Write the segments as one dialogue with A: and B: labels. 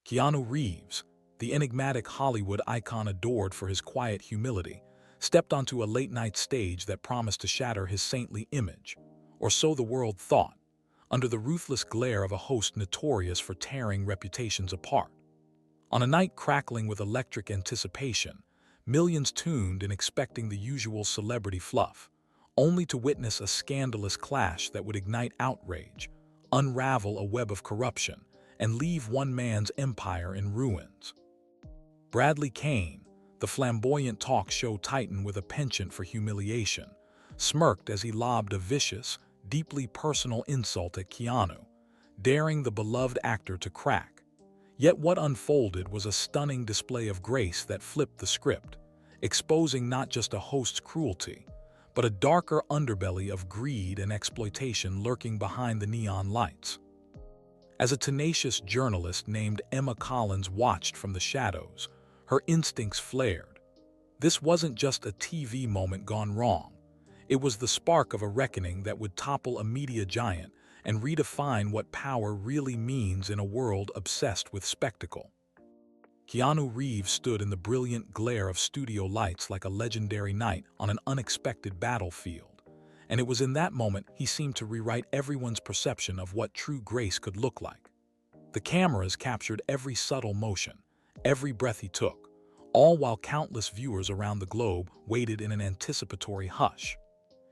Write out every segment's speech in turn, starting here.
A: Keanu Reeves, the enigmatic Hollywood icon adored for his quiet humility, stepped onto a late-night stage that promised to shatter his saintly image, or so the world thought, under the ruthless glare of a host notorious for tearing reputations apart. On a night crackling with electric anticipation, millions tuned in expecting the usual celebrity fluff, only to witness a scandalous clash that would ignite outrage, unravel a web of corruption, and leave one man's empire in ruins. Caine, the flamboyant talk show titan with a penchant for humiliation, smirked as he lobbed a vicious, deeply personal insult at Keanu, daring the beloved actor to crack. Yet what unfolded was a stunning display of grace that flipped the script, exposing not just a host's cruelty, but a darker underbelly of greed and exploitation lurking behind the neon lights. As a tenacious journalist named Emma Collins watched from the shadows, her instincts flared. This wasn't just a TV moment gone wrong. It was the spark of a reckoning that would topple a media giant and redefine what power really means in a world obsessed with spectacle. Keanu Reeves stood in the brilliant glare of studio lights like a legendary knight on an unexpected battlefield, and it was in that moment he seemed to rewrite everyone's perception of what true grace could look like. The cameras captured every subtle motion, every breath he took, all while countless viewers around the globe waited in an anticipatory hush.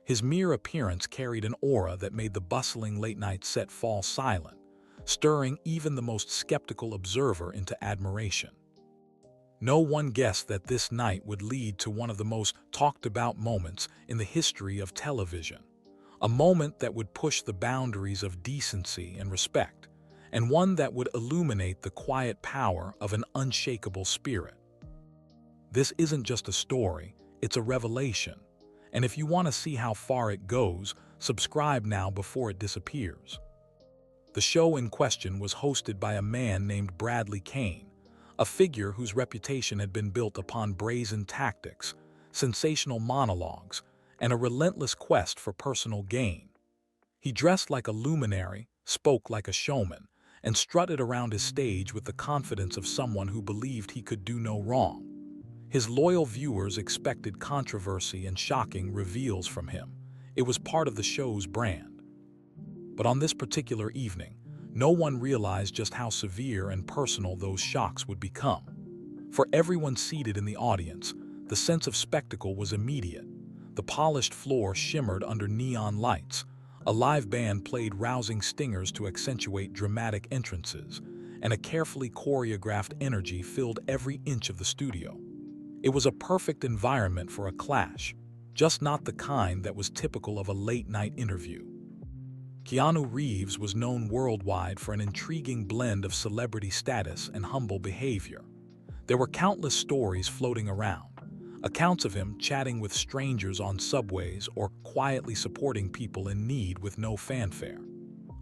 A: His mere appearance carried an aura that made the bustling late-night set fall silent, stirring even the most skeptical observer into admiration. No one guessed that this night would lead to one of the most talked-about moments in the history of television, a moment that would push the boundaries of decency and respect, and one that would illuminate the quiet power of an unshakable spirit. This isn't just a story, it's a revelation. And if you want to see how far it goes, subscribe now before it disappears. The show in question was hosted by a man named Caine, a figure whose reputation had been built upon brazen tactics, sensational monologues, and a relentless quest for personal gain. He dressed like a luminary, spoke like a showman, and strutted around his stage with the confidence of someone who believed he could do no wrong. His loyal viewers expected controversy and shocking reveals from him. It was part of the show's brand. But on this particular evening, no one realized just how severe and personal those shocks would become. For everyone seated in the audience, the sense of spectacle was immediate. The polished floor shimmered under neon lights. A live band played rousing stingers to accentuate dramatic entrances, and a carefully choreographed energy filled every inch of the studio. It was a perfect environment for a clash, just not the kind that was typical of a late-night interview. Keanu Reeves was known worldwide for an intriguing blend of celebrity status and humble behavior. There were countless stories floating around, accounts of him chatting with strangers on subways or quietly supporting people in need with no fanfare.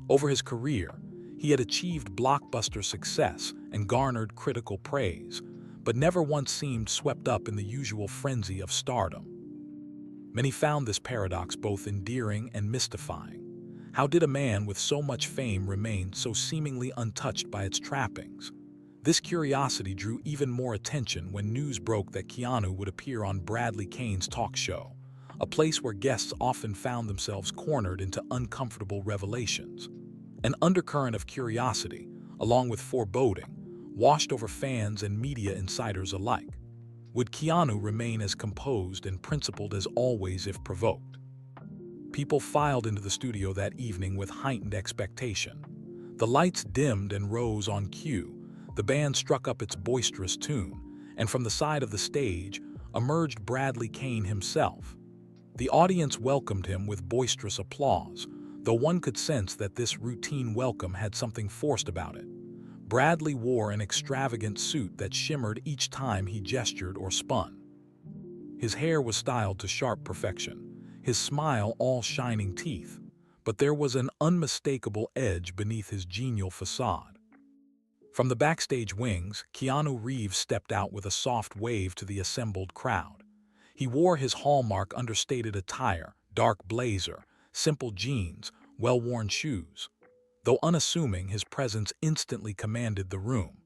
A: Over his career, he had achieved blockbuster success and garnered critical praise, but never once seemed swept up in the usual frenzy of stardom. Many found this paradox both endearing and mystifying. How did a man with so much fame remain so seemingly untouched by its trappings? This curiosity drew even more attention when news broke that Keanu would appear on Caine's talk show, a place where guests often found themselves cornered into uncomfortable revelations. An undercurrent of curiosity, along with foreboding, washed over fans and media insiders alike. Would Keanu remain as composed and principled as always if provoked? People filed into the studio that evening with heightened expectation. The lights dimmed and rose on cue, the band struck up its boisterous tune, and from the side of the stage emerged Caine himself. The audience welcomed him with boisterous applause, though one could sense that this routine welcome had something forced about it. Bradley wore an extravagant suit that shimmered each time he gestured or spun. His hair was styled to sharp perfection, his smile all shining teeth, but there was an unmistakable edge beneath his genial facade. From the backstage wings, Keanu Reeves stepped out with a soft wave to the assembled crowd. He wore his hallmark understated attire, dark blazer, simple jeans, well-worn shoes. Though unassuming, his presence instantly commanded the room.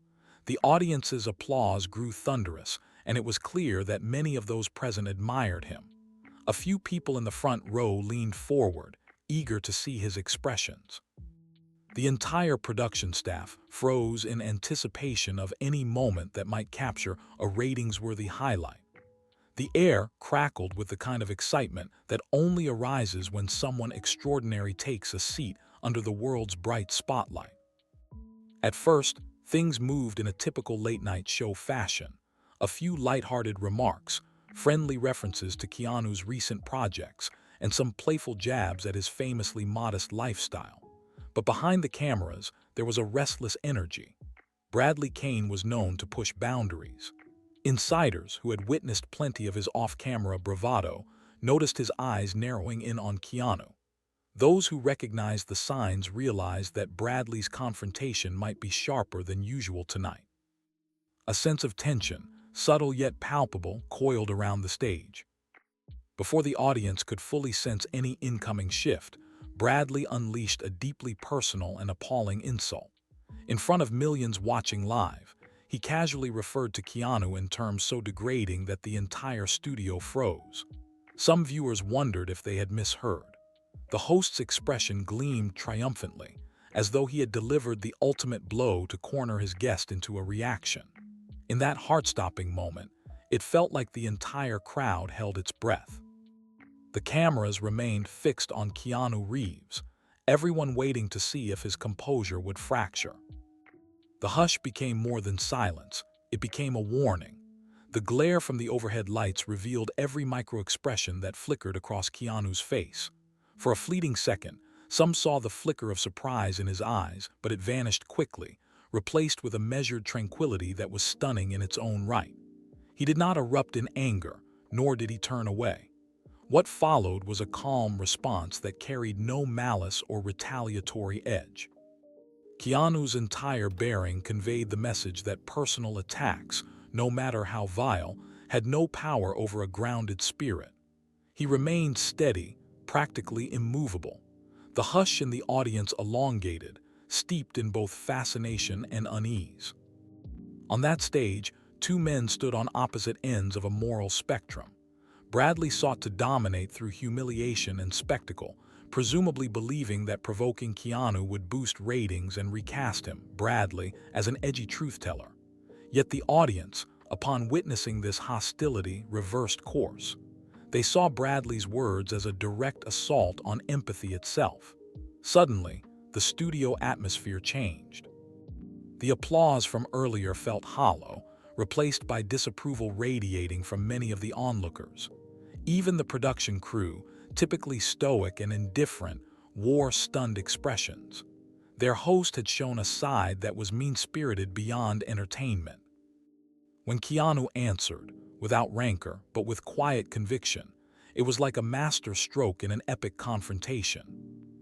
A: The audience's applause grew thunderous, and it was clear that many of those present admired him. A few people in the front row leaned forward, eager to see his expressions. The entire production staff froze in anticipation of any moment that might capture a ratings-worthy highlight. The air crackled with the kind of excitement that only arises when someone extraordinary takes a seat under the world's bright spotlight. At first, things moved in a typical late-night show fashion. A few light-hearted remarks, friendly references to Keanu's recent projects, and some playful jabs at his famously modest lifestyle. But behind the cameras, there was a restless energy. Bradley Caine was known to push boundaries. Insiders who had witnessed plenty of his off-camera bravado noticed his eyes narrowing in on Keanu. Those who recognized the signs realized that Bradley's confrontation might be sharper than usual tonight. A sense of tension, subtle yet palpable, coiled around the stage. Before the audience could fully sense any incoming shift, Bradley unleashed a deeply personal and appalling insult. In front of millions watching live, he casually referred to Keanu in terms so degrading that the entire studio froze. Some viewers wondered if they had misheard. The host's expression gleamed triumphantly, as though he had delivered the ultimate blow to corner his guest into a reaction. In that heart-stopping moment, it felt like the entire crowd held its breath. The cameras remained fixed on Keanu Reeves, everyone waiting to see if his composure would fracture. The hush became more than silence, it became a warning. The glare from the overhead lights revealed every micro-expression that flickered across Keanu's face. For a fleeting second, some saw the flicker of surprise in his eyes, but it vanished quickly, replaced with a measured tranquility that was stunning in its own right. He did not erupt in anger, nor did he turn away. What followed was a calm response that carried no malice or retaliatory edge. Keanu's entire bearing conveyed the message that personal attacks, no matter how vile, had no power over a grounded spirit. He remained steady, practically immovable. The hush in the audience elongated, steeped in both fascination and unease. On that stage, two men stood on opposite ends of a moral spectrum. Bradley sought to dominate through humiliation and spectacle, presumably believing that provoking Keanu would boost ratings and recast him, Bradley, as an edgy truth-teller. Yet the audience, upon witnessing this hostility, reversed course. They saw Bradley's words as a direct assault on empathy itself. Suddenly, the studio atmosphere changed. The applause from earlier felt hollow, replaced by disapproval radiating from many of the onlookers. Even the production crew, typically stoic and indifferent, wore stunned expressions. Their host had shown a side that was mean-spirited beyond entertainment. When Keanu answered, without rancor but with quiet conviction, it was like a master stroke in an epic confrontation.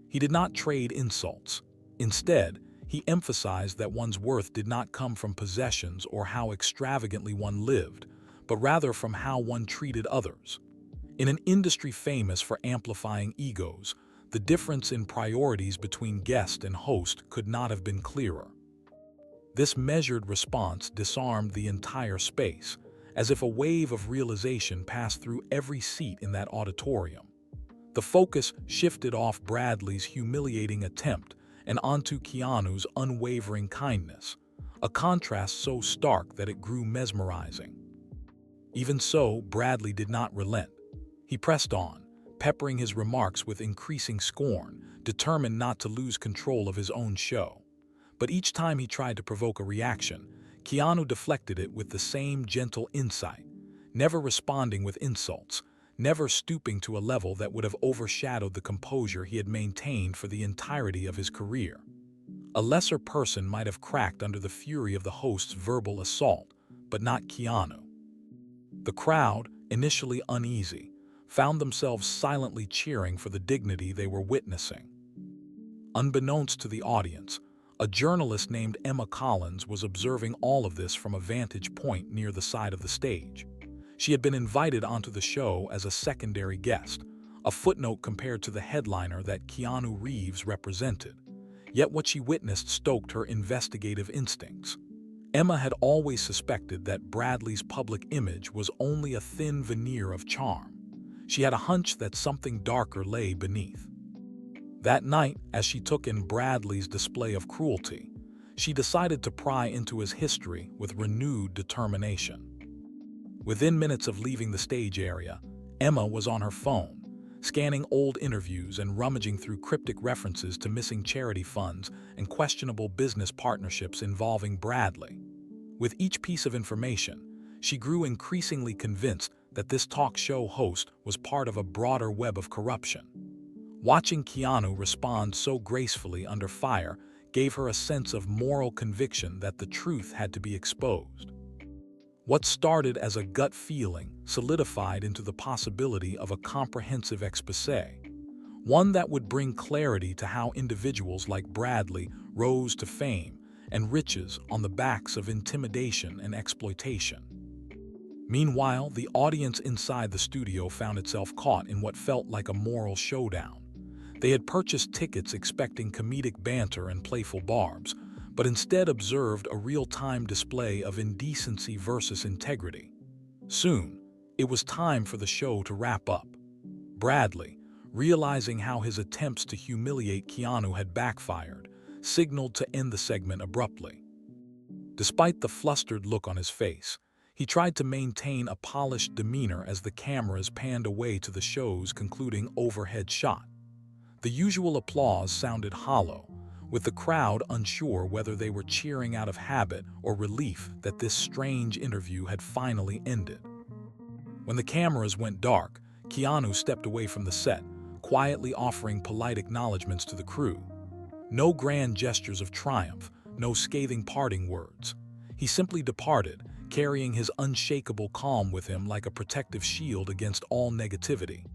A: He did not trade insults. Instead, he emphasized that one's worth did not come from possessions or how extravagantly one lived, but rather from how one treated others. In an industry famous for amplifying egos, the difference in priorities between guest and host could not have been clearer. This measured response disarmed the entire space, as if a wave of realization passed through every seat in that auditorium. The focus shifted off Bradley's humiliating attempt and onto Keanu's unwavering kindness, a contrast so stark that it grew mesmerizing. Even so, Bradley did not relent. He pressed on, peppering his remarks with increasing scorn, determined not to lose control of his own show. But each time he tried to provoke a reaction, Keanu deflected it with the same gentle insight, never responding with insults, never stooping to a level that would have overshadowed the composure he had maintained for the entirety of his career. A lesser person might have cracked under the fury of the host's verbal assault, but not Keanu. The crowd, initially uneasy, found themselves silently cheering for the dignity they were witnessing. Unbeknownst to the audience, a journalist named Emma Collins was observing all of this from a vantage point near the side of the stage. She had been invited onto the show as a secondary guest, a footnote compared to the headliner that Keanu Reeves represented. Yet what she witnessed stoked her investigative instincts. Emma had always suspected that Bradley's public image was only a thin veneer of charm. She had a hunch that something darker lay beneath. That night, as she took in Bradley's display of cruelty, she decided to pry into his history with renewed determination. Within minutes of leaving the stage area, Emma was on her phone, scanning old interviews and rummaging through cryptic references to missing charity funds and questionable business partnerships involving Bradley. With each piece of information, she grew increasingly convinced that this talk show host was part of a broader web of corruption. Watching Keanu respond so gracefully under fire gave her a sense of moral conviction that the truth had to be exposed. What started as a gut feeling solidified into the possibility of a comprehensive exposé, one that would bring clarity to how individuals like Bradley rose to fame and riches on the backs of intimidation and exploitation. Meanwhile, the audience inside the studio found itself caught in what felt like a moral showdown. They had purchased tickets expecting comedic banter and playful barbs, but instead observed a real-time display of indecency versus integrity. Soon, it was time for the show to wrap up. Bradley, realizing how his attempts to humiliate Keanu had backfired, signaled to end the segment abruptly. Despite the flustered look on his face, he tried to maintain a polished demeanor as the cameras panned away to the show's concluding overhead shot. The usual applause sounded hollow, with the crowd unsure whether they were cheering out of habit or relief that this strange interview had finally ended. When the cameras went dark, Keanu stepped away from the set, quietly offering polite acknowledgments to the crew. No grand gestures of triumph, no scathing parting words. He simply departed, carrying his unshakable calm with him like a protective shield against all negativity.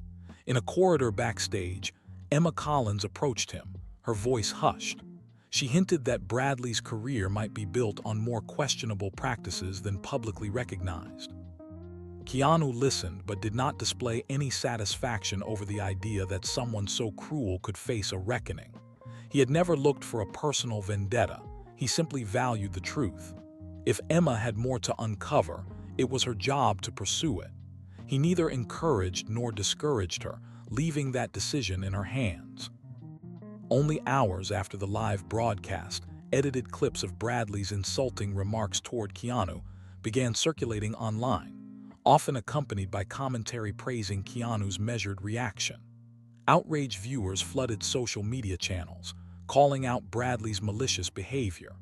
A: In a corridor backstage, Emma Collins approached him, her voice hushed. She hinted that Bradley's career might be built on more questionable practices than publicly recognized. Keanu listened but did not display any satisfaction over the idea that someone so cruel could face a reckoning. He had never looked for a personal vendetta, he simply valued the truth. If Emma had more to uncover, it was her job to pursue it. He neither encouraged nor discouraged her, leaving that decision in her hands. Only hours after the live broadcast, edited clips of Bradley's insulting remarks toward Keanu began circulating online, often accompanied by commentary praising Keanu's measured reaction. Outraged viewers flooded social media channels, calling out Bradley's malicious behavior.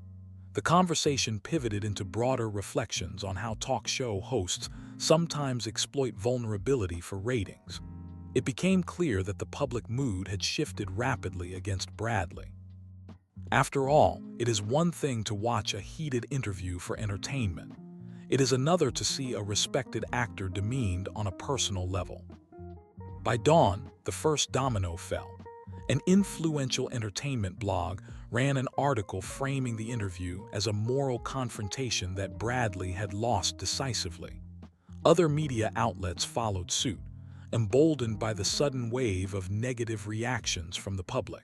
A: The conversation pivoted into broader reflections on how talk show hosts sometimes exploit vulnerability for ratings. It became clear that the public mood had shifted rapidly against Bradley. After all, it is one thing to watch a heated interview for entertainment. It is another to see a respected actor demeaned on a personal level. By dawn, the first domino fell. An influential entertainment blog ran an article framing the interview as a moral confrontation that Bradley had lost decisively. Other media outlets followed suit, emboldened by the sudden wave of negative reactions from the public.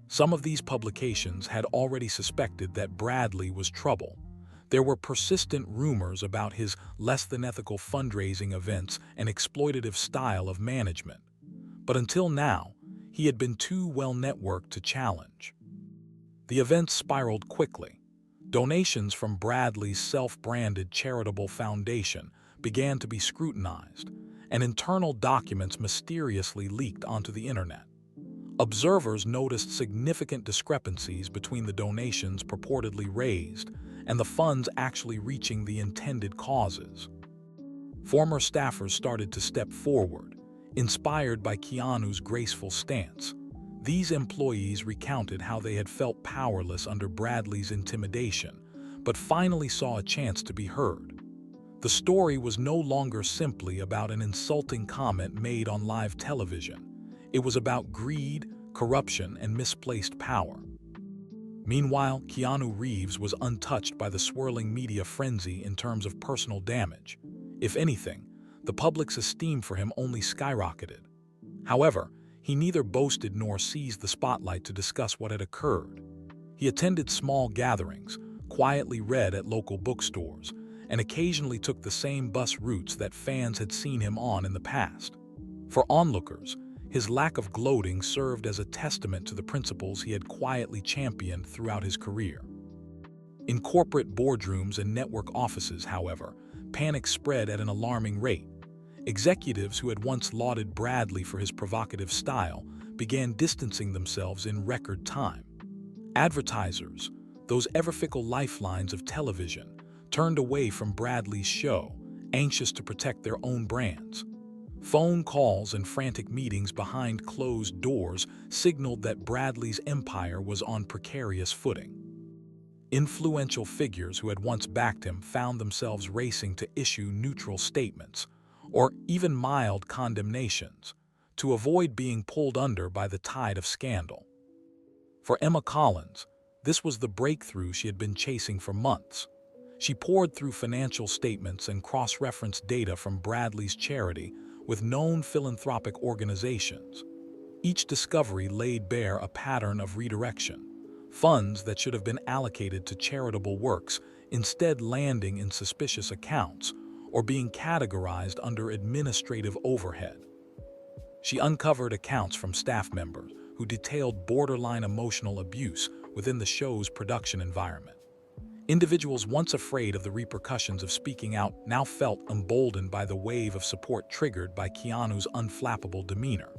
A: Some of these publications had already suspected that Bradley was trouble. There were persistent rumors about his less-than-ethical fundraising events and exploitative style of management. But until now, he had been too well-networked to challenge. The events spiraled quickly. Donations from Bradley's self-branded charitable foundation began to be scrutinized, and internal documents mysteriously leaked onto the internet. Observers noticed significant discrepancies between the donations purportedly raised and the funds actually reaching the intended causes. Former staffers started to step forward, inspired by Keanu's graceful stance. These employees recounted how they had felt powerless under Bradley's intimidation, but finally saw a chance to be heard. The story was no longer simply about an insulting comment made on live television. It was about greed, corruption, and misplaced power. Meanwhile, Keanu Reeves was untouched by the swirling media frenzy in terms of personal damage. If anything, the public's esteem for him only skyrocketed. However, he neither boasted nor seized the spotlight to discuss what had occurred. He attended small gatherings, quietly read at local bookstores, and occasionally took the same bus routes that fans had seen him on in the past. For onlookers, his lack of gloating served as a testament to the principles he had quietly championed throughout his career. In corporate boardrooms and network offices, however, panic spread at an alarming rate. Executives who had once lauded Bradley for his provocative style began distancing themselves in record time. Advertisers, those ever-fickle lifelines of television, turned away from Bradley's show, anxious to protect their own brands. Phone calls and frantic meetings behind closed doors signaled that Bradley's empire was on precarious footing. Influential figures who had once backed him found themselves racing to issue neutral statements, or even mild condemnations, to avoid being pulled under by the tide of scandal. For Emma Collins, this was the breakthrough she had been chasing for months. She poured through financial statements and cross-referenced data from Bradley's charity with known philanthropic organizations. Each discovery laid bare a pattern of redirection. Funds that should have been allocated to charitable works instead landing in suspicious accounts or being categorized under administrative overhead. She uncovered accounts from staff members who detailed borderline emotional abuse within the show's production environment. Individuals once afraid of the repercussions of speaking out now felt emboldened by the wave of support triggered by Keanu's unflappable demeanor.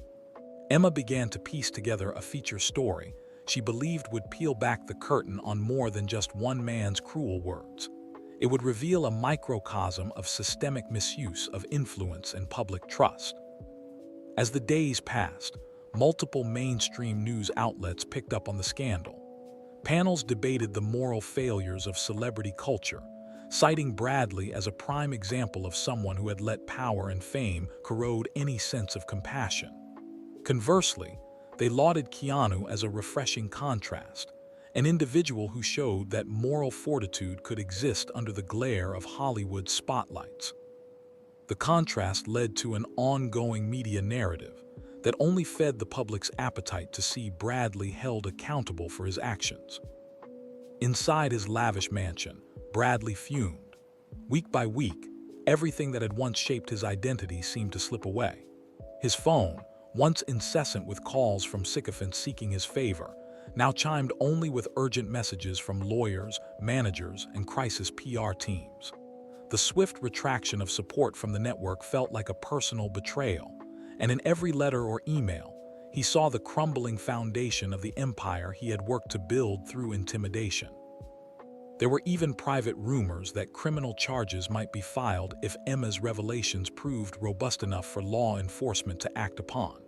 A: Emma began to piece together a feature story she believed would peel back the curtain on more than just one man's cruel words. It would reveal a microcosm of systemic misuse of influence and public trust. As the days passed, multiple mainstream news outlets picked up on the scandal. Panels debated the moral failures of celebrity culture, citing Bradley as a prime example of someone who had let power and fame corrode any sense of compassion. Conversely, they lauded Keanu as a refreshing contrast, an individual who showed that moral fortitude could exist under the glare of Hollywood's spotlights. The contrast led to an ongoing media narrative that only fed the public's appetite to see Bradley held accountable for his actions. Inside his lavish mansion, Bradley fumed. Week by week, everything that had once shaped his identity seemed to slip away. His phone, once incessant with calls from sycophants seeking his favor, now chimed only with urgent messages from lawyers, managers, and crisis PR teams. The swift retraction of support from the network felt like a personal betrayal, and in every letter or email, he saw the crumbling foundation of the empire he had worked to build through intimidation. There were even private rumors that criminal charges might be filed if Emma's revelations proved robust enough for law enforcement to act upon.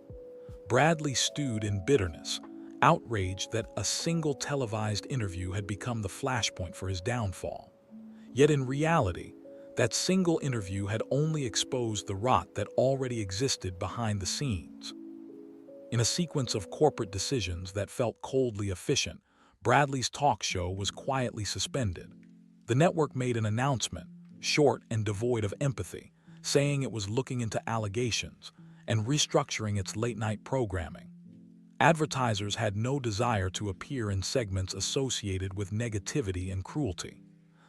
A: Bradley stewed in bitterness, outraged that a single televised interview had become the flashpoint for his downfall. Yet in reality, that single interview had only exposed the rot that already existed behind the scenes. In a sequence of corporate decisions that felt coldly efficient, Bradley's talk show was quietly suspended. The network made an announcement, short and devoid of empathy, saying it was looking into allegations and restructuring its late-night programming. Advertisers had no desire to appear in segments associated with negativity and cruelty.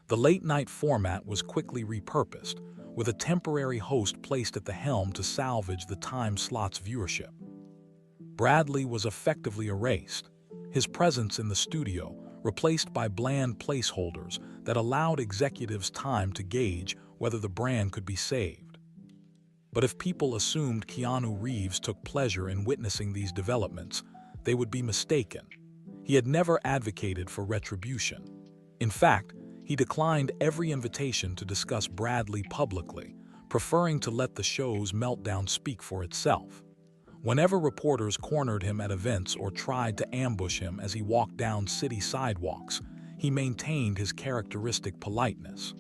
A: The late-night format was quickly repurposed, with a temporary host placed at the helm to salvage the time slot's viewership. Bradley was effectively erased, his presence in the studio replaced by bland placeholders that allowed executives time to gauge whether the brand could be saved. But if people assumed Keanu Reeves took pleasure in witnessing these developments, they would be mistaken. He had never advocated for retribution. In fact, he declined every invitation to discuss Bradley publicly, preferring to let the show's meltdown speak for itself. Whenever reporters cornered him at events or tried to ambush him as he walked down city sidewalks, he maintained his characteristic politeness.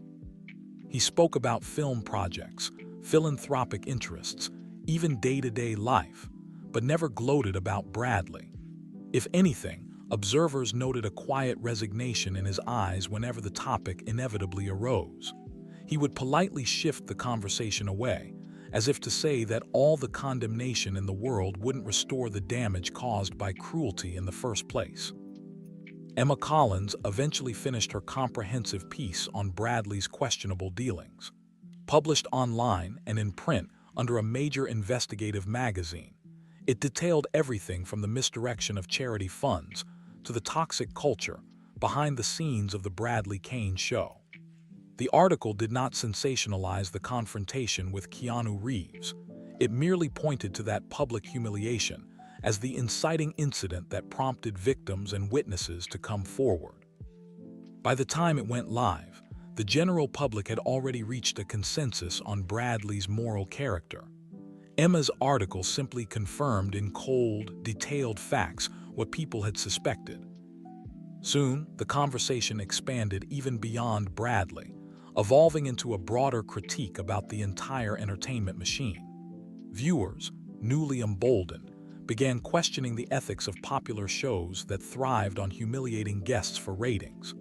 A: He spoke about film projects, philanthropic interests, even day-to-day life, but never gloated about Bradley. If anything, observers noted a quiet resignation in his eyes whenever the topic inevitably arose. He would politely shift the conversation away, as if to say that all the condemnation in the world wouldn't restore the damage caused by cruelty in the first place. Emma Collins eventually finished her comprehensive piece on Bradley's questionable dealings. Published online and in print under a major investigative magazine, it detailed everything from the misdirection of charity funds to the toxic culture behind the scenes of the Bradley-Caine show. The article did not sensationalize the confrontation with Keanu Reeves. It merely pointed to that public humiliation as the inciting incident that prompted victims and witnesses to come forward. By the time it went live, the general public had already reached a consensus on Bradley's moral character. Emma's article simply confirmed in cold, detailed facts what people had suspected. Soon, the conversation expanded even beyond Bradley, evolving into a broader critique about the entire entertainment machine. Viewers, newly emboldened, began questioning the ethics of popular shows that thrived on humiliating guests for ratings.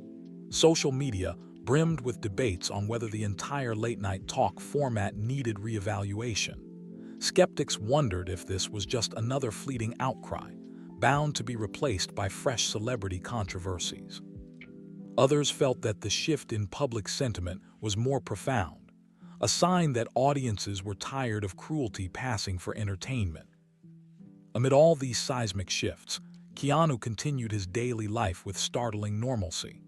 A: Social media brimmed with debates on whether the entire late-night talk format needed reevaluation. Skeptics wondered if this was just another fleeting outcry, bound to be replaced by fresh celebrity controversies. Others felt that the shift in public sentiment was more profound, a sign that audiences were tired of cruelty passing for entertainment. Amid all these seismic shifts, Keanu continued his daily life with startling normalcy.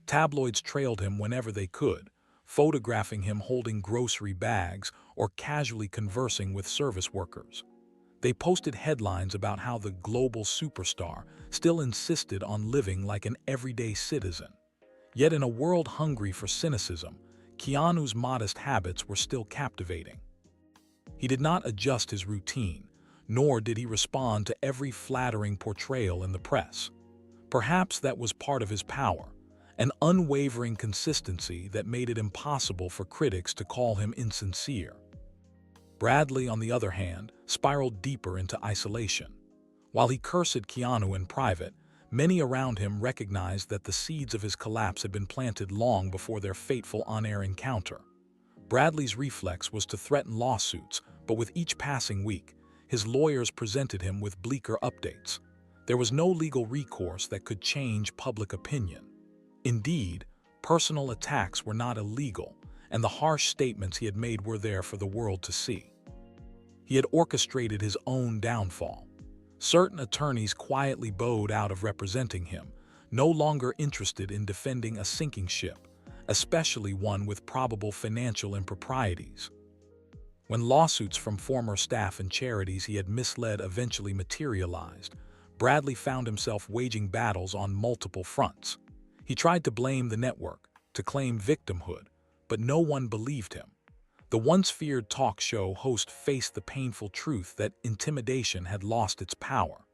A: Tabloids trailed him whenever they could, photographing him holding grocery bags or casually conversing with service workers. They posted headlines about how the global superstar still insisted on living like an everyday citizen. Yet in a world hungry for cynicism, Keanu's modest habits were still captivating. He did not adjust his routine, nor did he respond to every flattering portrayal in the press. Perhaps that was part of his power, an unwavering consistency that made it impossible for critics to call him insincere. Bradley, on the other hand, spiraled deeper into isolation. While he cursed Keanu in private, many around him recognized that the seeds of his collapse had been planted long before their fateful on-air encounter. Bradley's reflex was to threaten lawsuits, but with each passing week, his lawyers presented him with bleaker updates. There was no legal recourse that could change public opinion. Indeed, personal attacks were not illegal, and the harsh statements he had made were there for the world to see. He had orchestrated his own downfall. Certain attorneys quietly bowed out of representing him, no longer interested in defending a sinking ship, especially one with probable financial improprieties. When lawsuits from former staff and charities he had misled eventually materialized, Bradley found himself waging battles on multiple fronts. He tried to blame the network, to claim victimhood, but no one believed him. The once feared talk show host faced the painful truth that intimidation had lost its power.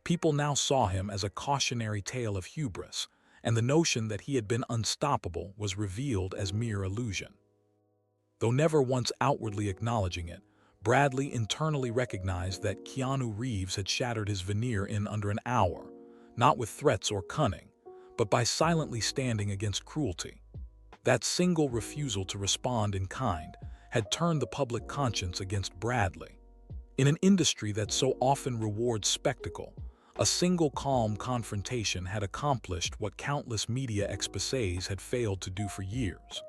A: People now saw him as a cautionary tale of hubris, and the notion that he had been unstoppable was revealed as mere illusion. Though never once outwardly acknowledging it, Bradley internally recognized that Keanu Reeves had shattered his veneer in under an hour, not with threats or cunning, but by silently standing against cruelty. That single refusal to respond in kind had turned the public conscience against Bradley. In an industry that so often rewards spectacle, a single calm confrontation had accomplished what countless media exposés had failed to do for years.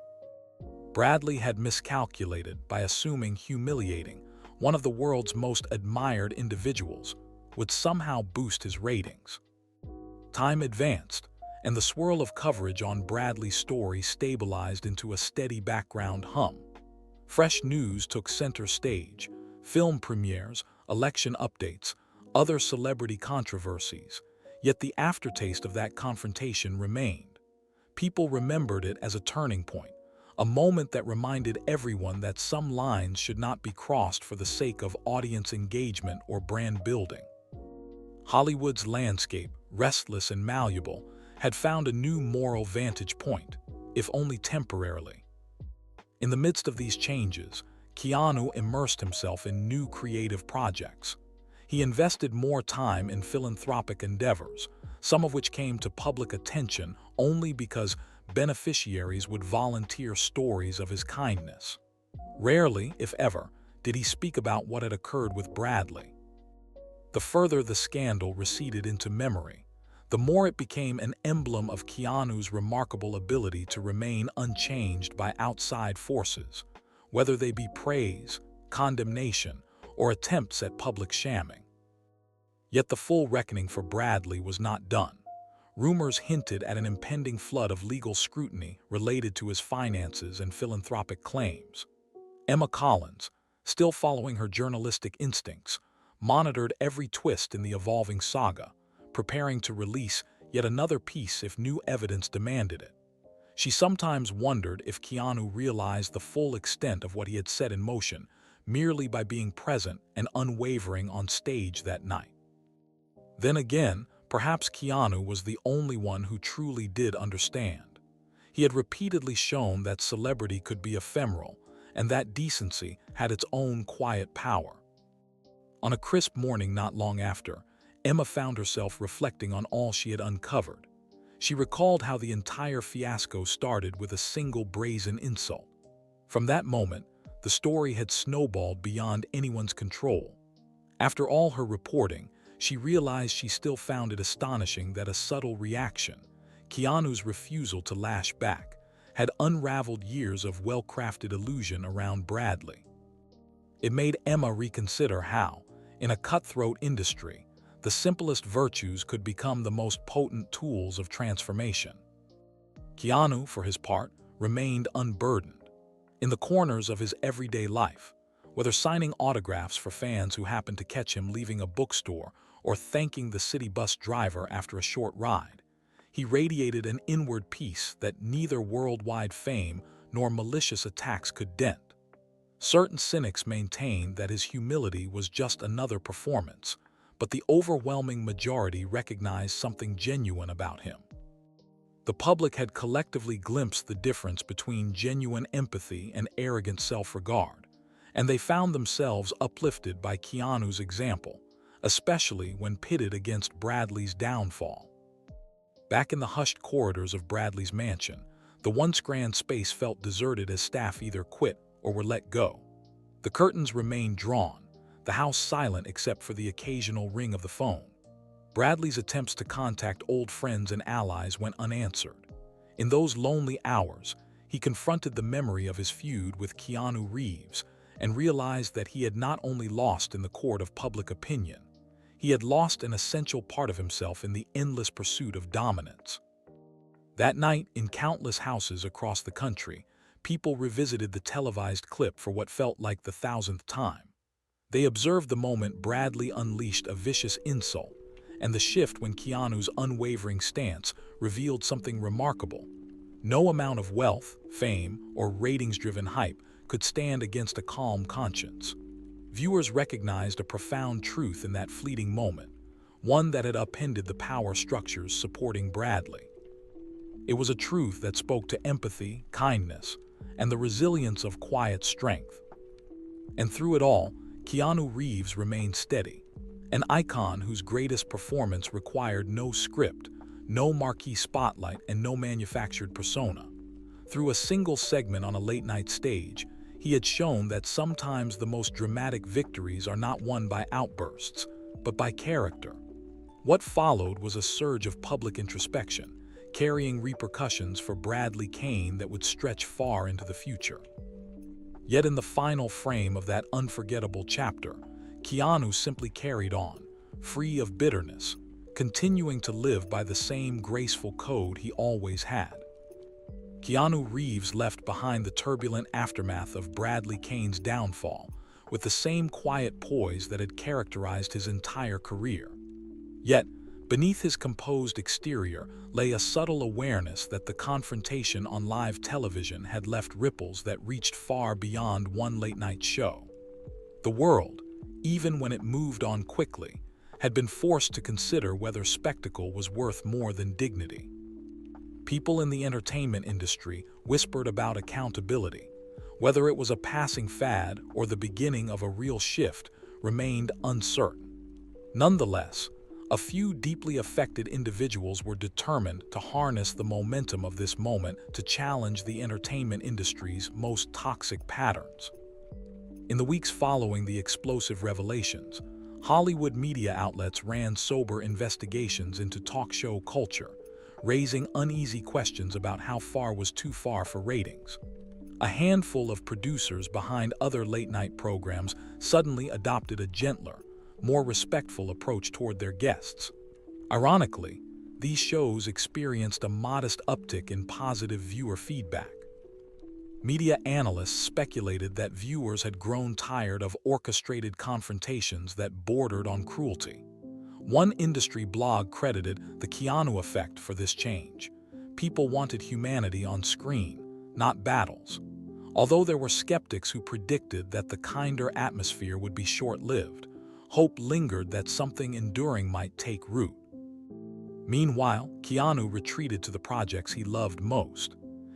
A: Bradley had miscalculated by assuming humiliating one of the world's most admired individuals would somehow boost his ratings. Time advanced, and the swirl of coverage on Bradley's story stabilized into a steady background hum. Fresh news took center stage: film premieres, election updates, other celebrity controversies. Yet the aftertaste of that confrontation remained. People remembered it as a turning point, a moment that reminded everyone that some lines should not be crossed for the sake of audience engagement or brand building. Hollywood's landscape, restless and malleable, had found a new moral vantage point, if only temporarily. In the midst of these changes, Keanu immersed himself in new creative projects. He invested more time in philanthropic endeavors, some of which came to public attention only because beneficiaries would volunteer stories of his kindness. Rarely, if ever, did he speak about what had occurred with Bradley. The further the scandal receded into memory, the more it became an emblem of Keanu's remarkable ability to remain unchanged by outside forces, whether they be praise, condemnation, or attempts at public shamming. Yet the full reckoning for Bradley was not done. Rumors hinted at an impending flood of legal scrutiny related to his finances and philanthropic claims. Emma Collins, still following her journalistic instincts, monitored every twist in the evolving saga, preparing to release yet another piece if new evidence demanded it. She sometimes wondered if Keanu realized the full extent of what he had set in motion merely by being present and unwavering on stage that night. Then again, perhaps Keanu was the only one who truly did understand. He had repeatedly shown that celebrity could be ephemeral, and that decency had its own quiet power. On a crisp morning not long after, Emma found herself reflecting on all she had uncovered. She recalled how the entire fiasco started with a single brazen insult. From that moment, the story had snowballed beyond anyone's control. After all her reporting, she realized she still found it astonishing that a subtle reaction, Keanu's refusal to lash back, had unraveled years of well-crafted illusion around Bradley. It made Emma reconsider how, in a cutthroat industry, the simplest virtues could become the most potent tools of transformation. Keanu, for his part, remained unburdened. In the corners of his everyday life, whether signing autographs for fans who happened to catch him leaving a bookstore or thanking the city bus driver after a short ride, he radiated an inward peace that neither worldwide fame nor malicious attacks could dent. Certain cynics maintained that his humility was just another performance, but the overwhelming majority recognized something genuine about him. The public had collectively glimpsed the difference between genuine empathy and arrogant self-regard, and they found themselves uplifted by Keanu's example, especially when pitted against Bradley's downfall. Back in the hushed corridors of Bradley's mansion, the once grand space felt deserted as staff either quit or were let go. The curtains remained drawn, the house silent except for the occasional ring of the phone. Bradley's attempts to contact old friends and allies went unanswered. In those lonely hours, he confronted the memory of his feud with Keanu Reeves and realized that he had not only lost in the court of public opinion, he had lost an essential part of himself in the endless pursuit of dominance. That night, in countless houses across the country, people revisited the televised clip for what felt like the 1,000th time. They observed the moment Bradley unleashed a vicious insult, and the shift when Keanu's unwavering stance revealed something remarkable. No amount of wealth, fame, or ratings-driven hype could stand against a calm conscience. Viewers recognized a profound truth in that fleeting moment, one that had upended the power structures supporting Bradley. It was a truth that spoke to empathy, kindness, and the resilience of quiet strength. And through it all, Keanu Reeves remained steady, an icon whose greatest performance required no script, no marquee spotlight, and no manufactured persona. Through a single segment on a late-night stage, he had shown that sometimes the most dramatic victories are not won by outbursts, but by character. What followed was a surge of public introspection, carrying repercussions for Bradley Caine that would stretch far into the future. Yet in the final frame of that unforgettable chapter, Keanu simply carried on, free of bitterness, continuing to live by the same graceful code he always had. Keanu Reeves left behind the turbulent aftermath of Bradley Caine's downfall, with the same quiet poise that had characterized his entire career. Yet, beneath his composed exterior lay a subtle awareness that the confrontation on live television had left ripples that reached far beyond one late-night show. The world, even when it moved on quickly, had been forced to consider whether spectacle was worth more than dignity. People in the entertainment industry whispered about accountability. Whether it was a passing fad or the beginning of a real shift remained uncertain. Nonetheless, a few deeply affected individuals were determined to harness the momentum of this moment to challenge the entertainment industry's most toxic patterns. In the weeks following the explosive revelations, Hollywood media outlets ran sober investigations into talk show culture, raising uneasy questions about how far was too far for ratings. A handful of producers behind other late-night programs suddenly adopted a gentler, more respectful approach toward their guests. Ironically, these shows experienced a modest uptick in positive viewer feedback. Media analysts speculated that viewers had grown tired of orchestrated confrontations that bordered on cruelty. One industry blog credited the Keanu effect for this change. People wanted humanity on screen, not battles. Although there were skeptics who predicted that the kinder atmosphere would be short-lived, hope lingered that something enduring might take root. Meanwhile, Keanu retreated to the projects he loved most.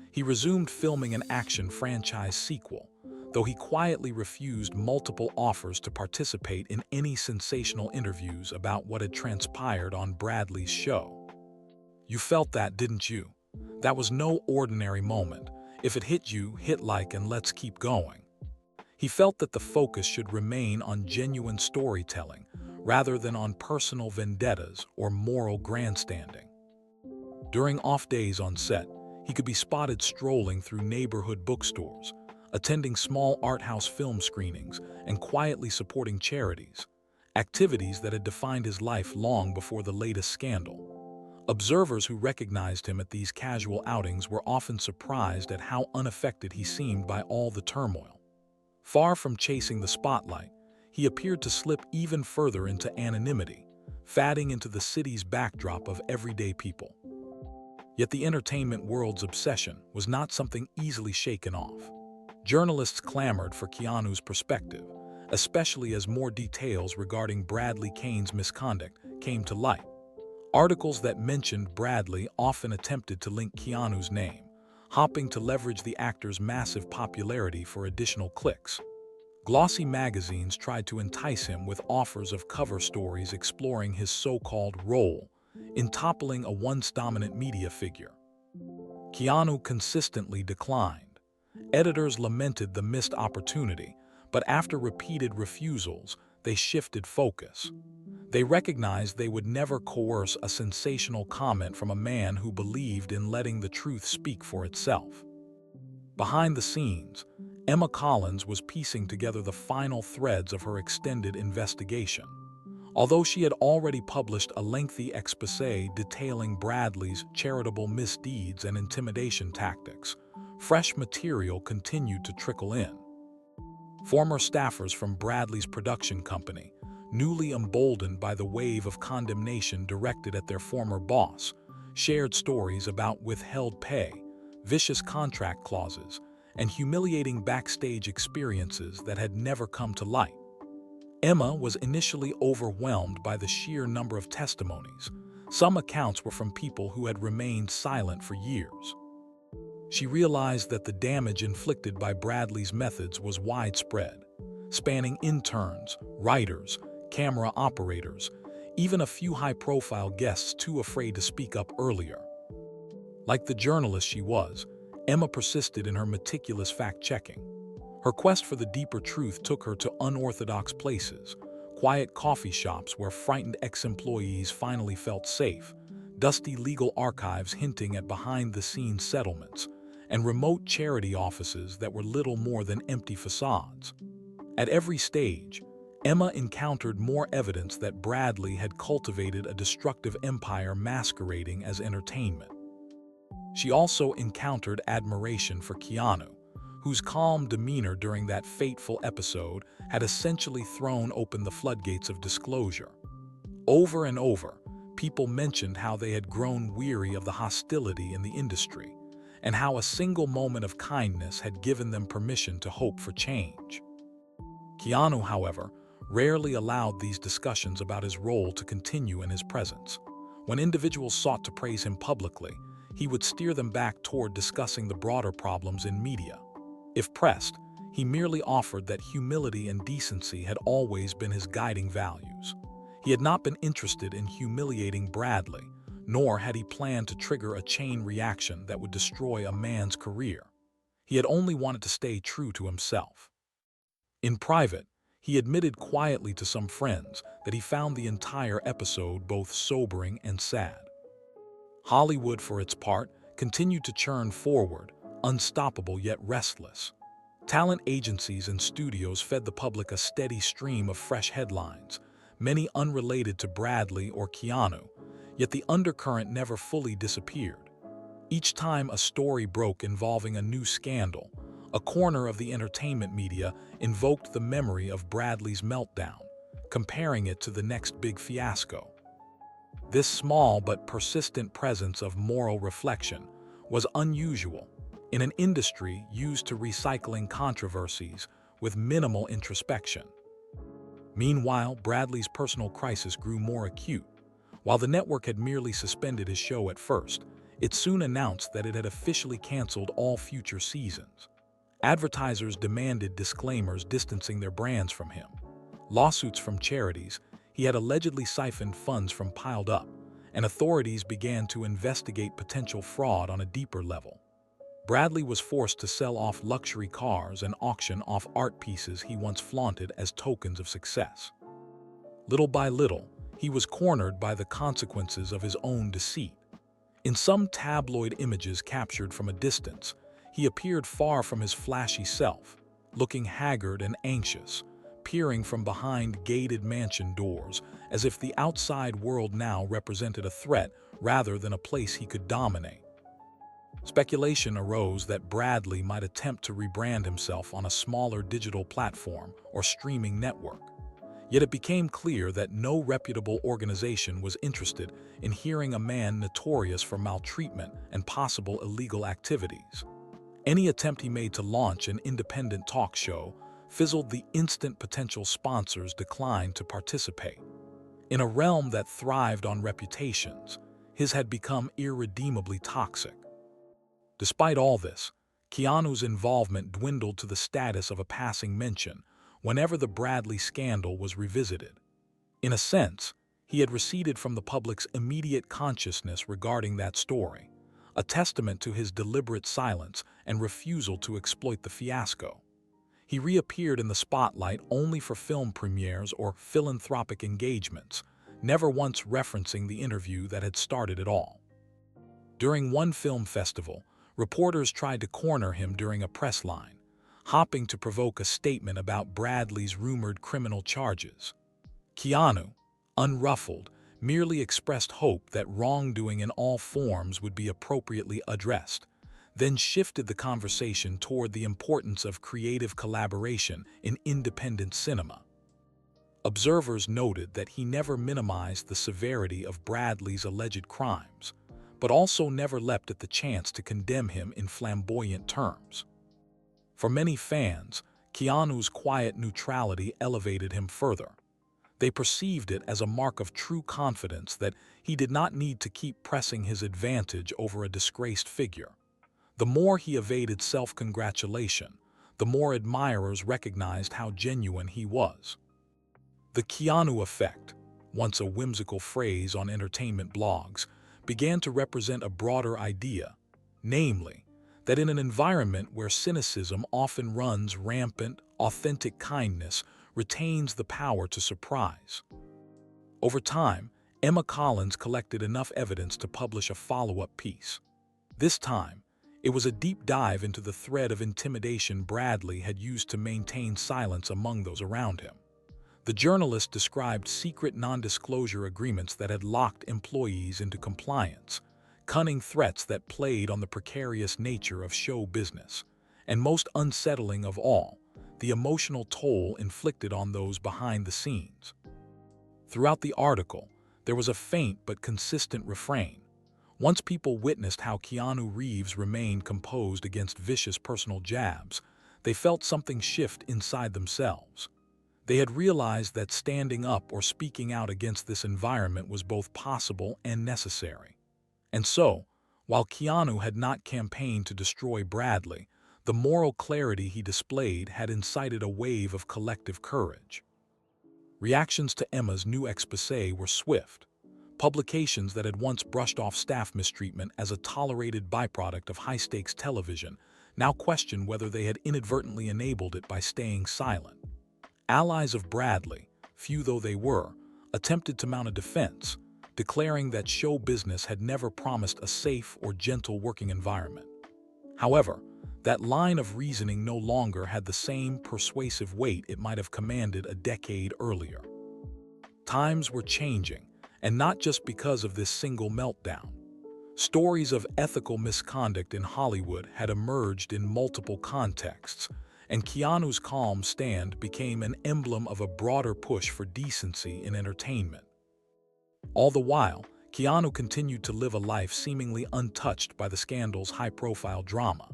A: He resumed filming an action franchise sequel, though he quietly refused multiple offers to participate in any sensational interviews about what had transpired on Bradley's show. You felt that, didn't you? That was no ordinary moment. If it hit you, hit like and let's keep going. He felt that the focus should remain on genuine storytelling rather than on personal vendettas or moral grandstanding. During off days on set, he could be spotted strolling through neighborhood bookstores, attending small art house film screenings, and quietly supporting charities, activities that had defined his life long before the latest scandal. Observers who recognized him at these casual outings were often surprised at how unaffected he seemed by all the turmoil. Far from chasing the spotlight, he appeared to slip even further into anonymity, fading into the city's backdrop of everyday people. Yet the entertainment world's obsession was not something easily shaken off. Journalists clamored for Keanu's perspective, especially as more details regarding Bradley Caine's misconduct came to light. Articles that mentioned Bradley often attempted to link Keanu's name, hoping to leverage the actor's massive popularity for additional clicks. Glossy magazines tried to entice him with offers of cover stories exploring his so-called role in toppling a once-dominant media figure. Keanu consistently declined. Editors lamented the missed opportunity, but after repeated refusals, they shifted focus. They recognized they would never coerce a sensational comment from a man who believed in letting the truth speak for itself. Behind the scenes, Emma Collins was piecing together the final threads of her extended investigation. Although she had already published a lengthy exposé detailing Bradley's charitable misdeeds and intimidation tactics, fresh material continued to trickle in. Former staffers from Bradley's production company, newly emboldened by the wave of condemnation directed at their former boss, shared stories about withheld pay, vicious contract clauses, and humiliating backstage experiences that had never come to light. Emma was initially overwhelmed by the sheer number of testimonies. Some accounts were from people who had remained silent for years. She realized that the damage inflicted by Bradley's methods was widespread, spanning interns, writers, camera operators, even a few high-profile guests too afraid to speak up earlier. Like the journalist she was, Emma persisted in her meticulous fact-checking. Her quest for the deeper truth took her to unorthodox places, quiet coffee shops where frightened ex-employees finally felt safe, dusty legal archives hinting at behind-the-scenes settlements, and remote charity offices that were little more than empty facades. At every stage, Emma encountered more evidence that Bradley had cultivated a destructive empire masquerading as entertainment. She also encountered admiration for Keanu, whose calm demeanor during that fateful episode had essentially thrown open the floodgates of disclosure. Over and over, people mentioned how they had grown weary of the hostility in the industry, and how a single moment of kindness had given them permission to hope for change. Keanu, however, rarely allowed these discussions about his role to continue in his presence. When individuals sought to praise him publicly, he would steer them back toward discussing the broader problems in media. If pressed, he merely offered that humility and decency had always been his guiding values. He had not been interested in humiliating Bradley, nor had he planned to trigger a chain reaction that would destroy a man's career. He had only wanted to stay true to himself. In private, He admitted quietly to some friends that he found the entire episode both sobering and sad. Hollywood, for its part, continued to churn forward, unstoppable yet restless. Talent agencies and studios fed the public a steady stream of fresh headlines, many unrelated to Bradley or Keanu, yet the undercurrent never fully disappeared. Each time a story broke involving a new scandal, a corner of the entertainment media invoked the memory of Bradley's meltdown, comparing it to the next big fiasco. This small but persistent presence of moral reflection was unusual in an industry used to recycling controversies with minimal introspection. Meanwhile, Bradley's personal crisis grew more acute. While the network had merely suspended his show at first, it soon announced that it had officially canceled all future seasons. Advertisers demanded disclaimers distancing their brands from him. Lawsuits from charities he had allegedly siphoned funds from piled up, and authorities began to investigate potential fraud on a deeper level. Bradley was forced to sell off luxury cars and auction off art pieces he once flaunted as tokens of success. Little by little, he was cornered by the consequences of his own deceit. In some tabloid images captured from a distance, he appeared far from his flashy self, looking haggard and anxious, peering from behind gated mansion doors as if the outside world now represented a threat rather than a place he could dominate. Speculation arose that Bradley might attempt to rebrand himself on a smaller digital platform or streaming network. Yet it became clear that no reputable organization was interested in hearing a man notorious for maltreatment and possible illegal activities. Any attempt he made to launch an independent talk show fizzled the instant potential sponsors declined to participate. In a realm that thrived on reputations, his had become irredeemably toxic. Despite all this, Keanu's involvement dwindled to the status of a passing mention whenever the Bradley scandal was revisited. In a sense, he had receded from the public's immediate consciousness regarding that story, a testament to his deliberate silence and refusal to exploit the fiasco. He reappeared in the spotlight only for film premieres or philanthropic engagements, never once referencing the interview that had started it all. During one film festival, reporters tried to corner him during a press line, hoping to provoke a statement about Bradley's rumored criminal charges. Keanu, unruffled, merely expressed hope that wrongdoing in all forms would be appropriately addressed, then shifted the conversation toward the importance of creative collaboration in independent cinema. Observers noted that he never minimized the severity of Bradley's alleged crimes, but also never leapt at the chance to condemn him in flamboyant terms. For many fans, Keanu's quiet neutrality elevated him further. They perceived it as a mark of true confidence that he did not need to keep pressing his advantage over a disgraced figure. The more he evaded self-congratulation, the more admirers recognized how genuine he was. The Keanu effect, once a whimsical phrase on entertainment blogs, began to represent a broader idea, namely, that in an environment where cynicism often runs rampant, authentic kindness retains the power to surprise. Over time, Emma Collins collected enough evidence to publish a follow-up piece. This time, it was a deep dive into the thread of intimidation Bradley had used to maintain silence among those around him. The journalist described secret non-disclosure agreements that had locked employees into compliance, cunning threats that played on the precarious nature of show business, and most unsettling of all, the emotional toll inflicted on those behind the scenes. Throughout the article, there was a faint but consistent refrain. Once people witnessed how Keanu Reeves remained composed against vicious personal jabs, they felt something shift inside themselves. They had realized that standing up or speaking out against this environment was both possible and necessary. And so, while Keanu had not campaigned to destroy Bradley, the moral clarity he displayed had incited a wave of collective courage. Reactions to Emma's new exposé were swift. Publications that had once brushed off staff mistreatment as a tolerated byproduct of high-stakes television now questioned whether they had inadvertently enabled it by staying silent. Allies of Bradley, few though they were, attempted to mount a defense, declaring that show business had never promised a safe or gentle working environment. However, that line of reasoning no longer had the same persuasive weight it might have commanded a decade earlier. Times were changing, and not just because of this single meltdown. Stories of ethical misconduct in Hollywood had emerged in multiple contexts, and Keanu's calm stand became an emblem of a broader push for decency in entertainment. All the while, Keanu continued to live a life seemingly untouched by the scandal's high-profile drama.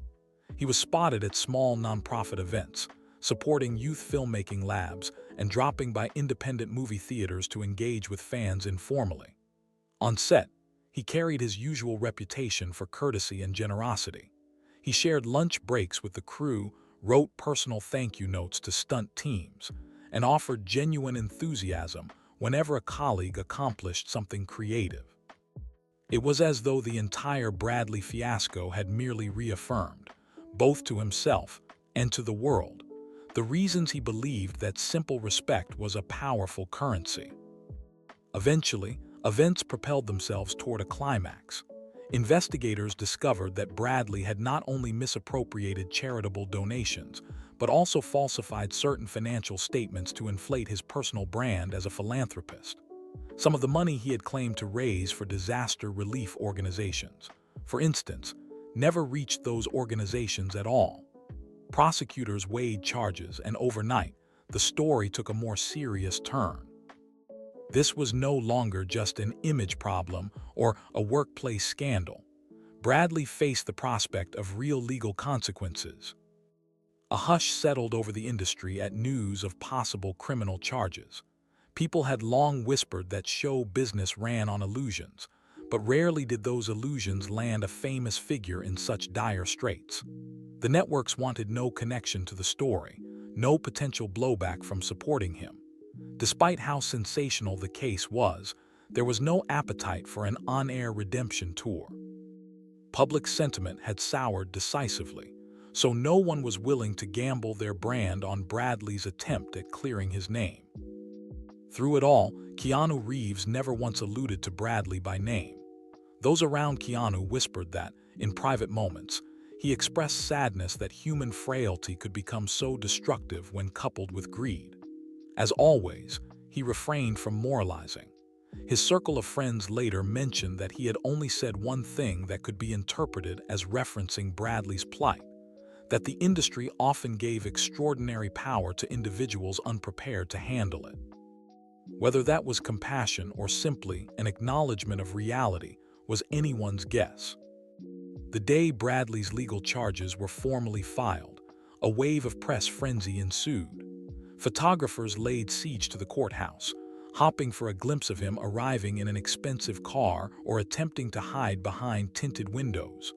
A: He was spotted at small nonprofit events, supporting youth filmmaking labs and dropping by independent movie theaters to engage with fans informally. On set, he carried his usual reputation for courtesy and generosity. He shared lunch breaks with the crew, wrote personal thank you notes to stunt teams, and offered genuine enthusiasm whenever a colleague accomplished something creative. It was as though the entire Bradley fiasco had merely reaffirmed, both to himself and to the world, the reasons he believed that simple respect was a powerful currency. Eventually, events propelled themselves toward a climax. Investigators discovered that Bradley had not only misappropriated charitable donations, but also falsified certain financial statements to inflate his personal brand as a philanthropist. Some of the money he had claimed to raise for disaster relief organizations, for instance, never reached those organizations at all. Prosecutors weighed charges, and overnight, the story took a more serious turn. This was no longer just an image problem or a workplace scandal. Bradley faced the prospect of real legal consequences. A hush settled over the industry at news of possible criminal charges. People had long whispered that show business ran on illusions, but rarely did those illusions land a famous figure in such dire straits. The networks wanted no connection to the story, no potential blowback from supporting him. Despite how sensational the case was, there was no appetite for an on-air redemption tour. Public sentiment had soured decisively, so no one was willing to gamble their brand on Bradley's attempt at clearing his name. Through it all, Keanu Reeves never once alluded to Bradley by name. Those around Keanu whispered that, in private moments, he expressed sadness that human frailty could become so destructive when coupled with greed. As always, he refrained from moralizing. His circle of friends later mentioned that he had only said one thing that could be interpreted as referencing Bradley's plight, that the industry often gave extraordinary power to individuals unprepared to handle it. Whether that was compassion or simply an acknowledgement of reality was anyone's guess. The day Bradley's legal charges were formally filed, a wave of press frenzy ensued. Photographers laid siege to the courthouse, hopping for a glimpse of him arriving in an expensive car or attempting to hide behind tinted windows.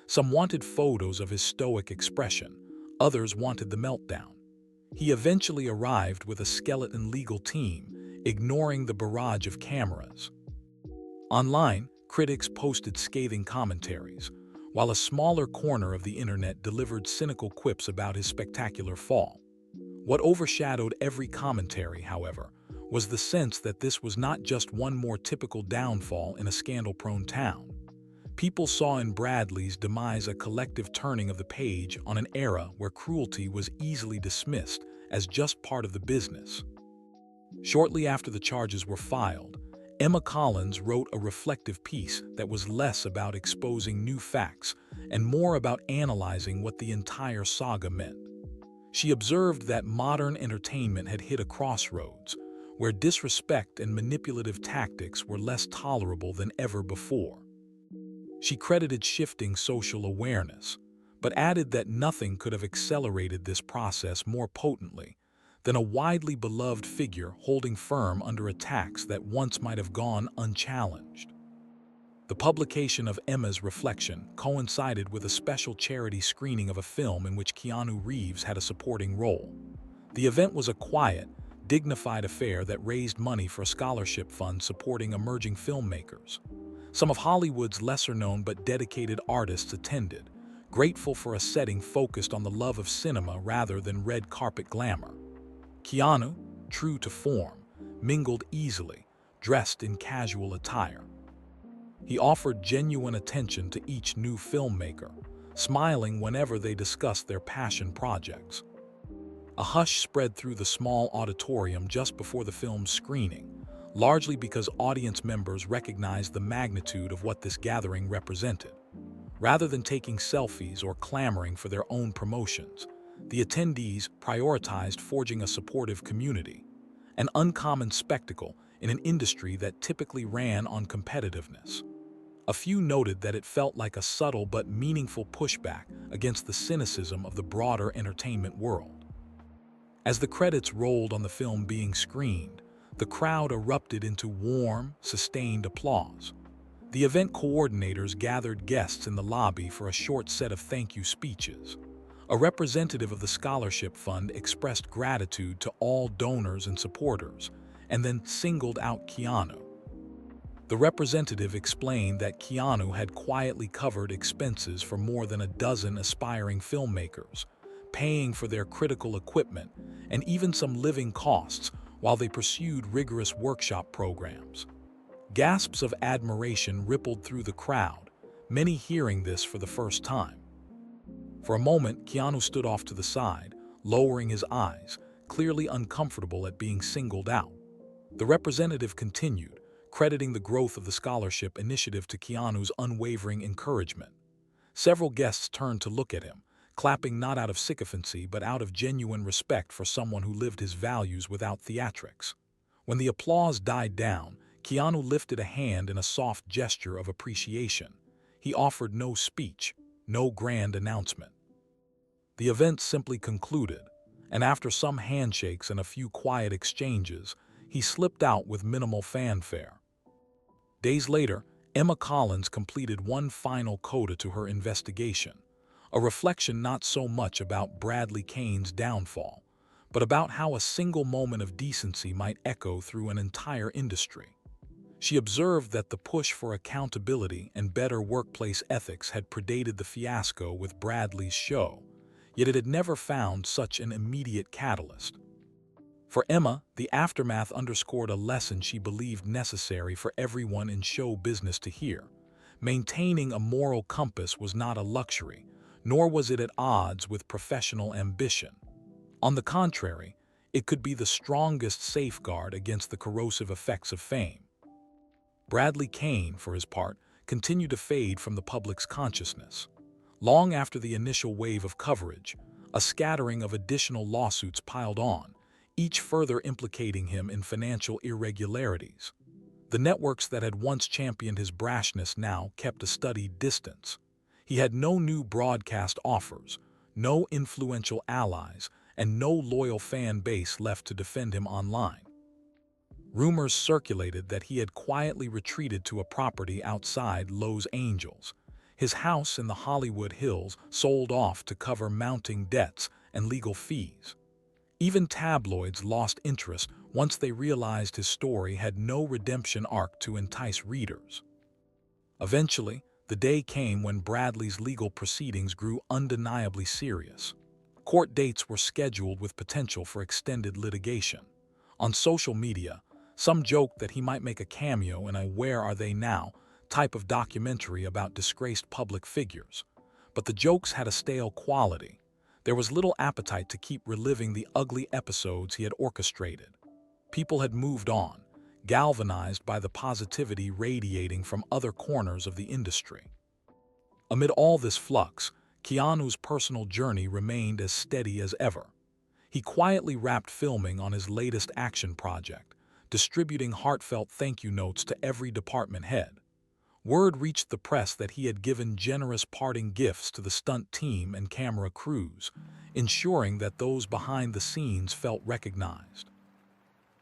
A: Some wanted photos of his stoic expression, others wanted the meltdown. He eventually arrived with a skeleton legal team, ignoring the barrage of cameras. Online, critics posted scathing commentaries, while a smaller corner of the internet delivered cynical quips about his spectacular fall. What overshadowed every commentary, however, was the sense that this was not just one more typical downfall in a scandal-prone town. People saw in Bradley's demise a collective turning of the page on an era where cruelty was easily dismissed as just part of the business. Shortly after the charges were filed, Emma Collins wrote a reflective piece that was less about exposing new facts and more about analyzing what the entire saga meant. She observed that modern entertainment had hit a crossroads, where disrespect and manipulative tactics were less tolerable than ever before. She credited shifting social awareness, but added that nothing could have accelerated this process more potently than a widely beloved figure holding firm under attacks that once might have gone unchallenged. The publication of Emma's reflection coincided with a special charity screening of a film in which Keanu Reeves had a supporting role. The event was a quiet, dignified affair that raised money for a scholarship fund supporting emerging filmmakers. Some of Hollywood's lesser-known but dedicated artists attended, grateful for a setting focused on the love of cinema rather than red carpet glamour. Keanu, true to form, mingled easily, dressed in casual attire. He offered genuine attention to each new filmmaker, smiling whenever they discussed their passion projects. A hush spread through the small auditorium just before the film's screening, largely because audience members recognized the magnitude of what this gathering represented. Rather than taking selfies or clamoring for their own promotions, the attendees prioritized forging a supportive community, an uncommon spectacle in an industry that typically ran on competitiveness. A few noted that it felt like a subtle but meaningful pushback against the cynicism of the broader entertainment world. As the credits rolled on the film being screened, the crowd erupted into warm, sustained applause. The event coordinators gathered guests in the lobby for a short set of thank you speeches. A representative of the scholarship fund expressed gratitude to all donors and supporters, and then singled out Keanu. The representative explained that Keanu had quietly covered expenses for more than a dozen aspiring filmmakers, paying for their critical equipment and even some living costs while they pursued rigorous workshop programs. Gasps of admiration rippled through the crowd, many hearing this for the first time. For a moment, Keanu stood off to the side, lowering his eyes, clearly uncomfortable at being singled out. The representative continued, crediting the growth of the scholarship initiative to Keanu's unwavering encouragement. Several guests turned to look at him, clapping not out of sycophancy but out of genuine respect for someone who lived his values without theatrics. When the applause died down, Keanu lifted a hand in a soft gesture of appreciation. He offered no speech, no grand announcement. The event simply concluded, and after some handshakes and a few quiet exchanges, he slipped out with minimal fanfare. Days later, Emma Collins completed one final coda to her investigation, a reflection not so much about Bradley Caine's downfall, but about how a single moment of decency might echo through an entire industry. She observed that the push for accountability and better workplace ethics had predated the fiasco with Bradley's show, yet it had never found such an immediate catalyst. For Emma, the aftermath underscored a lesson she believed necessary for everyone in show business to hear. Maintaining a moral compass was not a luxury, nor was it at odds with professional ambition. On the contrary, it could be the strongest safeguard against the corrosive effects of fame. Bradley Caine, for his part, continued to fade from the public's consciousness. Long after the initial wave of coverage, a scattering of additional lawsuits piled on, each further implicating him in financial irregularities. The networks that had once championed his brashness now kept a studied distance. He had no new broadcast offers, no influential allies, and no loyal fan base left to defend him online. Rumors circulated that he had quietly retreated to a property outside Los Angeles, his house in the Hollywood Hills sold off to cover mounting debts and legal fees. Even tabloids lost interest once they realized his story had no redemption arc to entice readers. Eventually, the day came when Bradley's legal proceedings grew undeniably serious. Court dates were scheduled with potential for extended litigation. On social media, some joked that he might make a cameo in a "Where Are They Now" type of documentary about disgraced public figures. But the jokes had a stale quality. There was little appetite to keep reliving the ugly episodes he had orchestrated. People had moved on, galvanized by the positivity radiating from other corners of the industry. Amid all this flux, Keanu's personal journey remained as steady as ever. He quietly wrapped filming on his latest action project, distributing heartfelt thank you notes to every department head. Word reached the press that he had given generous parting gifts to the stunt team and camera crews, ensuring that those behind the scenes felt recognized.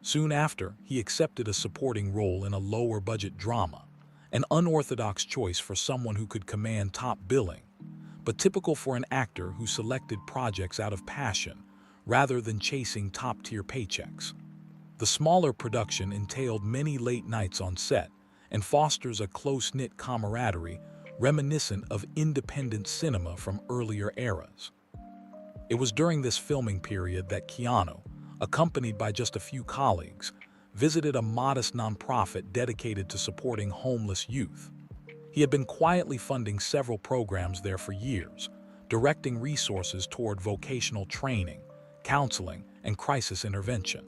A: Soon after, he accepted a supporting role in a lower-budget drama, an unorthodox choice for someone who could command top billing, but typical for an actor who selected projects out of passion rather than chasing top-tier paychecks. The smaller production entailed many late nights on set, and fosters a close-knit camaraderie reminiscent of independent cinema from earlier eras. It was during this filming period that Keanu, accompanied by just a few colleagues, visited a modest nonprofit dedicated to supporting homeless youth. He had been quietly funding several programs there for years, directing resources toward vocational training, counseling, and crisis intervention.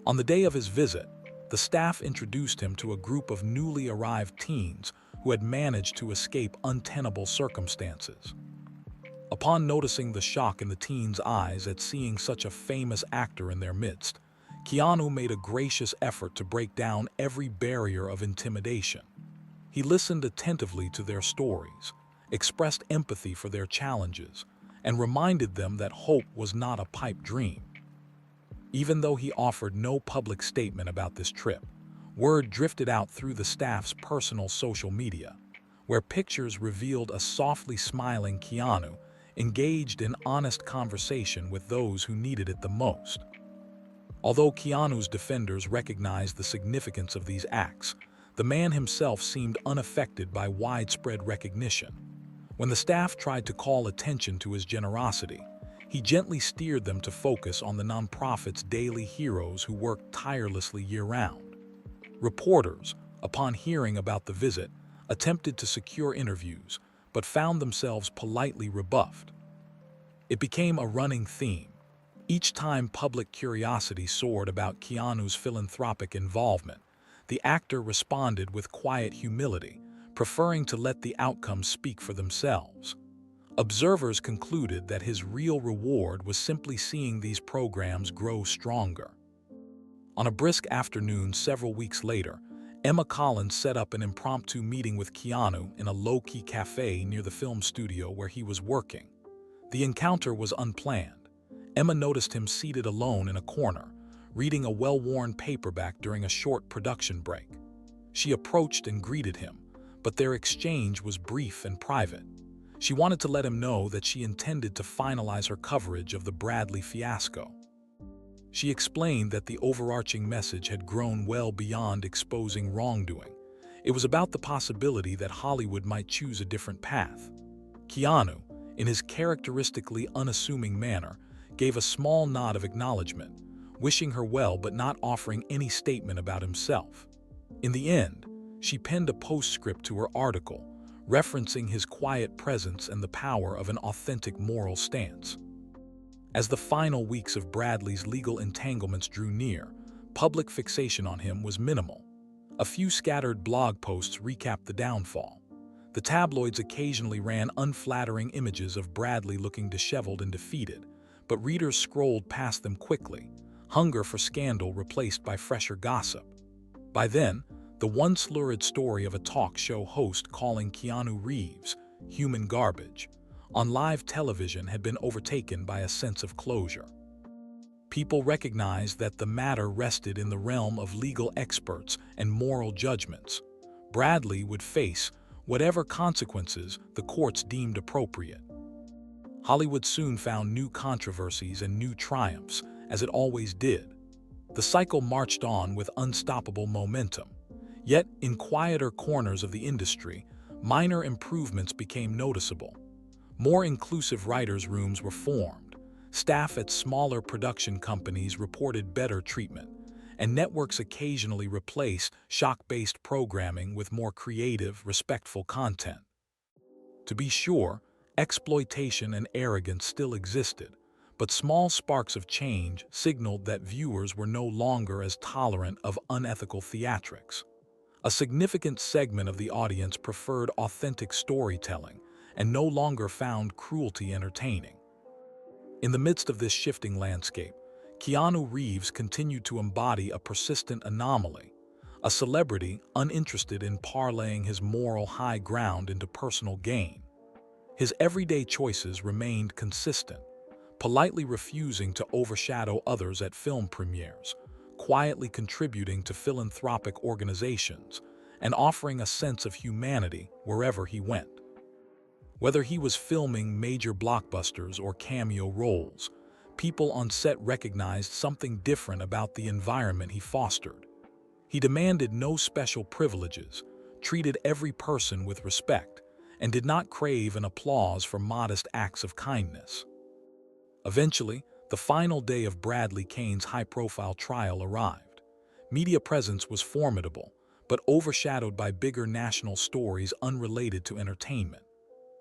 A: On the day of his visit, the staff introduced him to a group of newly arrived teens who had managed to escape untenable circumstances. Upon noticing the shock in the teens' eyes at seeing such a famous actor in their midst, Keanu made a gracious effort to break down every barrier of intimidation. He listened attentively to their stories, expressed empathy for their challenges, and reminded them that hope was not a pipe dream. Even though he offered no public statement about this trip, word drifted out through the staff's personal social media, where pictures revealed a softly smiling Keanu engaged in honest conversation with those who needed it the most. Although Keanu's defenders recognized the significance of these acts, the man himself seemed unaffected by widespread recognition. When the staff tried to call attention to his generosity, he gently steered them to focus on the nonprofit's daily heroes who worked tirelessly year-round. Reporters, upon hearing about the visit, attempted to secure interviews, but found themselves politely rebuffed. It became a running theme. Each time public curiosity soared about Keanu's philanthropic involvement, the actor responded with quiet humility, preferring to let the outcomes speak for themselves. Observers concluded that his real reward was simply seeing these programs grow stronger. On a brisk afternoon several weeks later, Emma Collins set up an impromptu meeting with Keanu in a low-key cafe near the film studio where he was working. The encounter was unplanned. Emma noticed him seated alone in a corner, reading a well-worn paperback during a short production break. She approached and greeted him, but their exchange was brief and private. She wanted to let him know that she intended to finalize her coverage of the Bradley fiasco. She explained that the overarching message had grown well beyond exposing wrongdoing. It was about the possibility that Hollywood might choose a different path. Keanu, in his characteristically unassuming manner, gave a small nod of acknowledgement, wishing her well but not offering any statement about himself. In the end, she penned a postscript to her article, referencing his quiet presence and the power of an authentic moral stance. As the final weeks of Bradley's legal entanglements drew near, public fixation on him was minimal. A few scattered blog posts recapped the downfall. The tabloids occasionally ran unflattering images of Bradley looking disheveled and defeated, but readers scrolled past them quickly, hunger for scandal replaced by fresher gossip. By then, the once lurid story of a talk show host calling Keanu Reeves human garbage on live television had been overtaken by a sense of closure. People recognized that the matter rested in the realm of legal experts and moral judgments. Bradley would face whatever consequences the courts deemed appropriate. Hollywood soon found new controversies and new triumphs, as it always did. The cycle marched on with unstoppable momentum. Yet, in quieter corners of the industry, minor improvements became noticeable. More inclusive writers' rooms were formed, staff at smaller production companies reported better treatment, and networks occasionally replaced shock-based programming with more creative, respectful content. To be sure, exploitation and arrogance still existed, but small sparks of change signaled that viewers were no longer as tolerant of unethical theatrics. A significant segment of the audience preferred authentic storytelling and no longer found cruelty entertaining. In the midst of this shifting landscape, Keanu Reeves continued to embody a persistent anomaly, a celebrity uninterested in parlaying his moral high ground into personal gain. His everyday choices remained consistent, politely refusing to overshadow others at film premieres, quietly contributing to philanthropic organizations, and offering a sense of humanity wherever he went. Whether he was filming major blockbusters or cameo roles, people on set recognized something different about the environment he fostered. He demanded no special privileges, treated every person with respect, and did not crave an applause for modest acts of kindness. Eventually, The final day of Bradley Caine's high-profile trial arrived. Media presence was formidable, but overshadowed by bigger national stories unrelated to entertainment.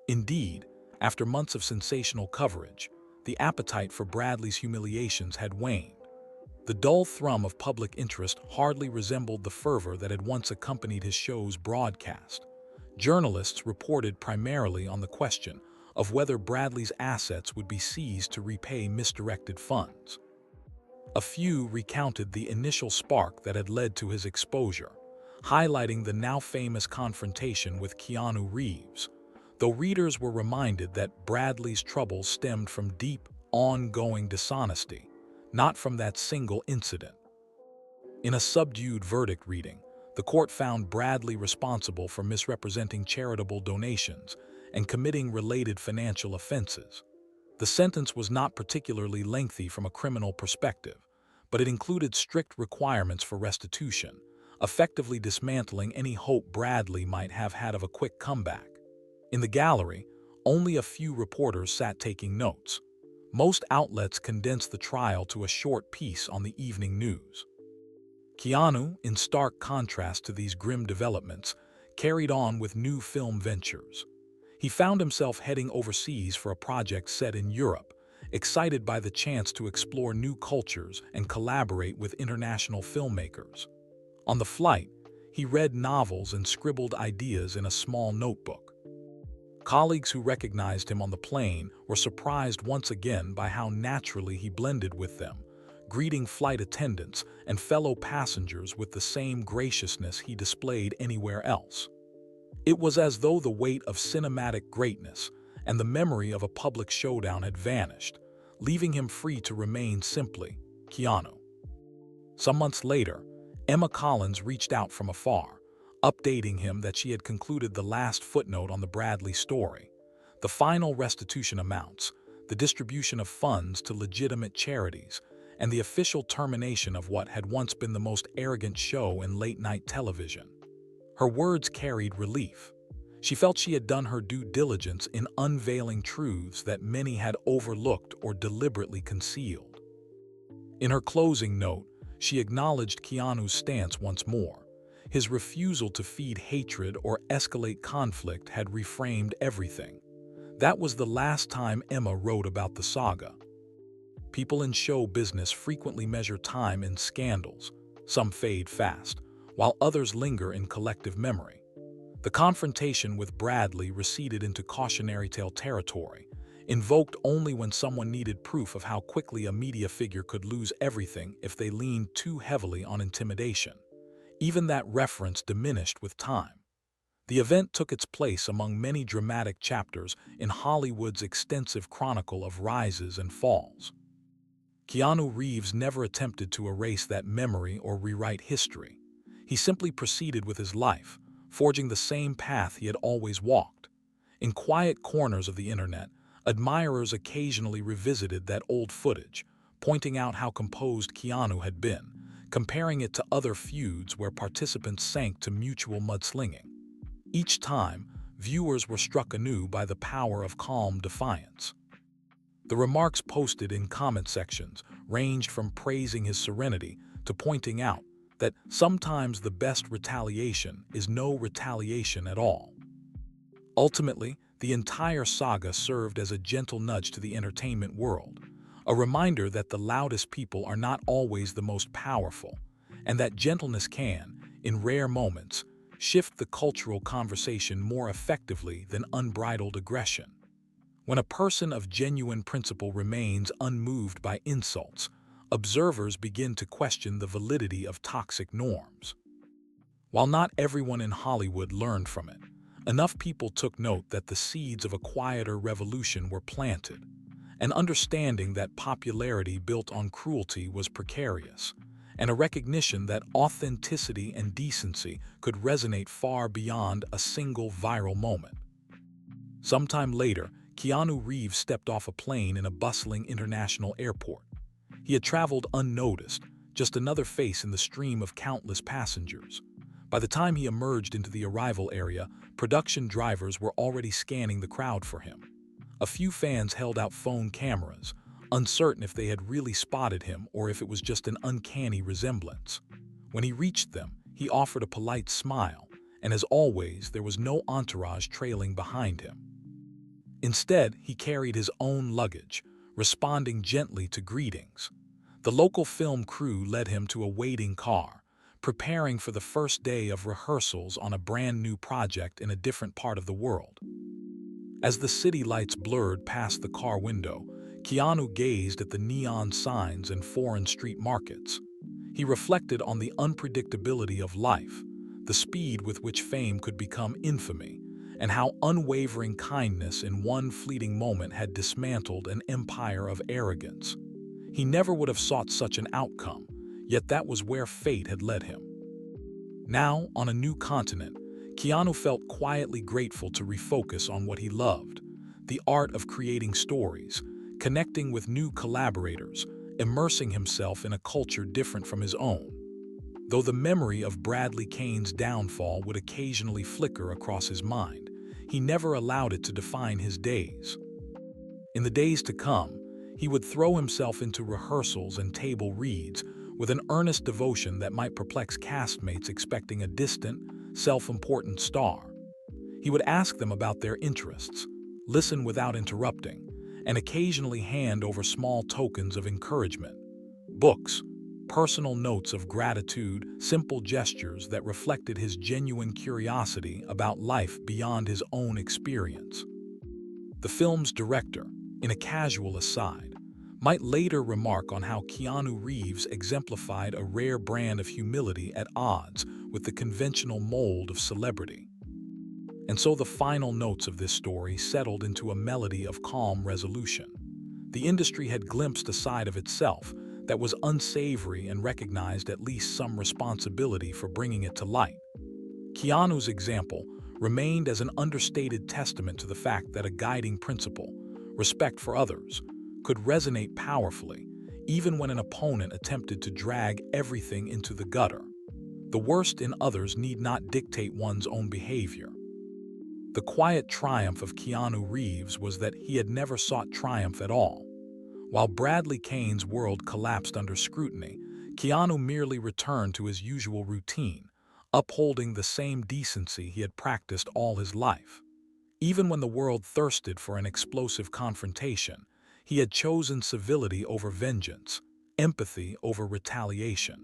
A: Indeed, after months of sensational coverage, the appetite for Bradley's humiliations had waned. The dull thrum of public interest hardly resembled the fervor that had once accompanied his show's broadcast. Journalists reported primarily on the question of whether Bradley's assets would be seized to repay misdirected funds. A few recounted the initial spark that had led to his exposure, highlighting the now famous confrontation with Keanu Reeves, though readers were reminded that Bradley's troubles stemmed from deep, ongoing dishonesty, not from that single incident. In a subdued verdict reading, the court found Bradley responsible for misrepresenting charitable donations and committing related financial offenses. The sentence was not particularly lengthy from a criminal perspective, but it included strict requirements for restitution, effectively dismantling any hope Bradley might have had of a quick comeback. In the gallery, only a few reporters sat taking notes. Most outlets condensed the trial to a short piece on the evening news. Keanu, in stark contrast to these grim developments, carried on with new film ventures. He found himself heading overseas for a project set in Europe, excited by the chance to explore new cultures and collaborate with international filmmakers. On the flight, he read novels and scribbled ideas in a small notebook. Colleagues who recognized him on the plane were surprised once again by how naturally he blended with them, greeting flight attendants and fellow passengers with the same graciousness he displayed anywhere else. It was as though the weight of cinematic greatness and the memory of a public showdown had vanished, leaving him free to remain simply Keanu. Some months later, Emma Collins reached out from afar, updating him that she had concluded the last footnote on the Bradley story: the final restitution amounts, the distribution of funds to legitimate charities, and the official termination of what had once been the most arrogant show in late-night television. Her words carried relief. She felt she had done her due diligence in unveiling truths that many had overlooked or deliberately concealed. In her closing note, she acknowledged Keanu's stance once more. His refusal to feed hatred or escalate conflict had reframed everything. That was the last time Emma wrote about the saga. People in show business frequently measure time in scandals. Some fade fast, while others linger in collective memory. The confrontation with Bradley receded into cautionary tale territory, invoked only when someone needed proof of how quickly a media figure could lose everything if they leaned too heavily on intimidation. Even that reference diminished with time. The event took its place among many dramatic chapters in Hollywood's extensive chronicle of rises and falls. Keanu Reeves never attempted to erase that memory or rewrite history. He simply proceeded with his life, forging the same path he had always walked. In quiet corners of the internet, admirers occasionally revisited that old footage, pointing out how composed Keanu had been, comparing it to other feuds where participants sank to mutual mudslinging. Each time, viewers were struck anew by the power of calm defiance. The remarks posted in comment sections ranged from praising his serenity to pointing out that sometimes the best retaliation is no retaliation at all. Ultimately, the entire saga served as a gentle nudge to the entertainment world, a reminder that the loudest people are not always the most powerful, and that gentleness can, in rare moments, shift the cultural conversation more effectively than unbridled aggression. When a person of genuine principle remains unmoved by insults, observers begin to question the validity of toxic norms. While not everyone in Hollywood learned from it, enough people took note that the seeds of a quieter revolution were planted. An understanding that popularity built on cruelty was precarious, and a recognition that authenticity and decency could resonate far beyond a single viral moment. Sometime later, Keanu Reeves stepped off a plane in a bustling international airport. He had traveled unnoticed, just another face in the stream of countless passengers. By the time he emerged into the arrival area, production drivers were already scanning the crowd for him. A few fans held out phone cameras, uncertain if they had really spotted him or if it was just an uncanny resemblance. When he reached them, he offered a polite smile, and as always, there was no entourage trailing behind him. Instead, he carried his own luggage, responding gently to greetings. The local film crew led him to a waiting car, preparing for the first day of rehearsals on a brand new project in a different part of the world. As the city lights blurred past the car window, Keanu gazed at the neon signs and foreign street markets. He reflected on the unpredictability of life, the speed with which fame could become infamy, and how unwavering kindness in one fleeting moment had dismantled an empire of arrogance. He never would have sought such an outcome, yet that was where fate had led him. Now, on a new continent, Keanu felt quietly grateful to refocus on what he loved, the art of creating stories, connecting with new collaborators, immersing himself in a culture different from his own. Though the memory of Bradley Caine's downfall would occasionally flicker across his mind, he never allowed it to define his days. In the days to come, he would throw himself into rehearsals and table reads with an earnest devotion that might perplex castmates expecting a distant, self-important star. He would ask them about their interests, listen without interrupting, and occasionally hand over small tokens of encouragement. Books, personal notes of gratitude, simple gestures that reflected his genuine curiosity about life beyond his own experience. The film's director, in a casual aside, might later remark on how Keanu Reeves exemplified a rare brand of humility at odds with the conventional mold of celebrity. And so the final notes of this story settled into a melody of calm resolution. The industry had glimpsed a side of itself that was unsavory and recognized at least some responsibility for bringing it to light. Keanu's example remained as an understated testament to the fact that a guiding principle, respect for others, could resonate powerfully, even when an opponent attempted to drag everything into the gutter. The worst in others need not dictate one's own behavior. The quiet triumph of Keanu Reeves was that he had never sought triumph at all. While Bradley Caine's world collapsed under scrutiny, Keanu merely returned to his usual routine, upholding the same decency he had practiced all his life. Even when the world thirsted for an explosive confrontation, he had chosen civility over vengeance, empathy over retaliation.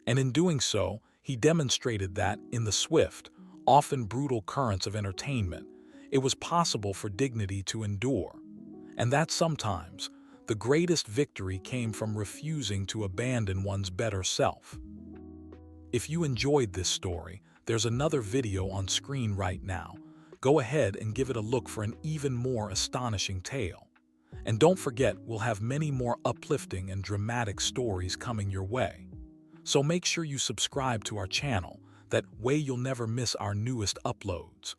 A: And in doing so, he demonstrated that, in the swift, often brutal currents of entertainment, it was possible for dignity to endure, and that sometimes the greatest victory came from refusing to abandon one's better self. If you enjoyed this story, there's another video on screen right now. Go ahead and give it a look for an even more astonishing tale. And don't forget, we'll have many more uplifting and dramatic stories coming your way. So make sure you subscribe to our channel, that way you'll never miss our newest uploads.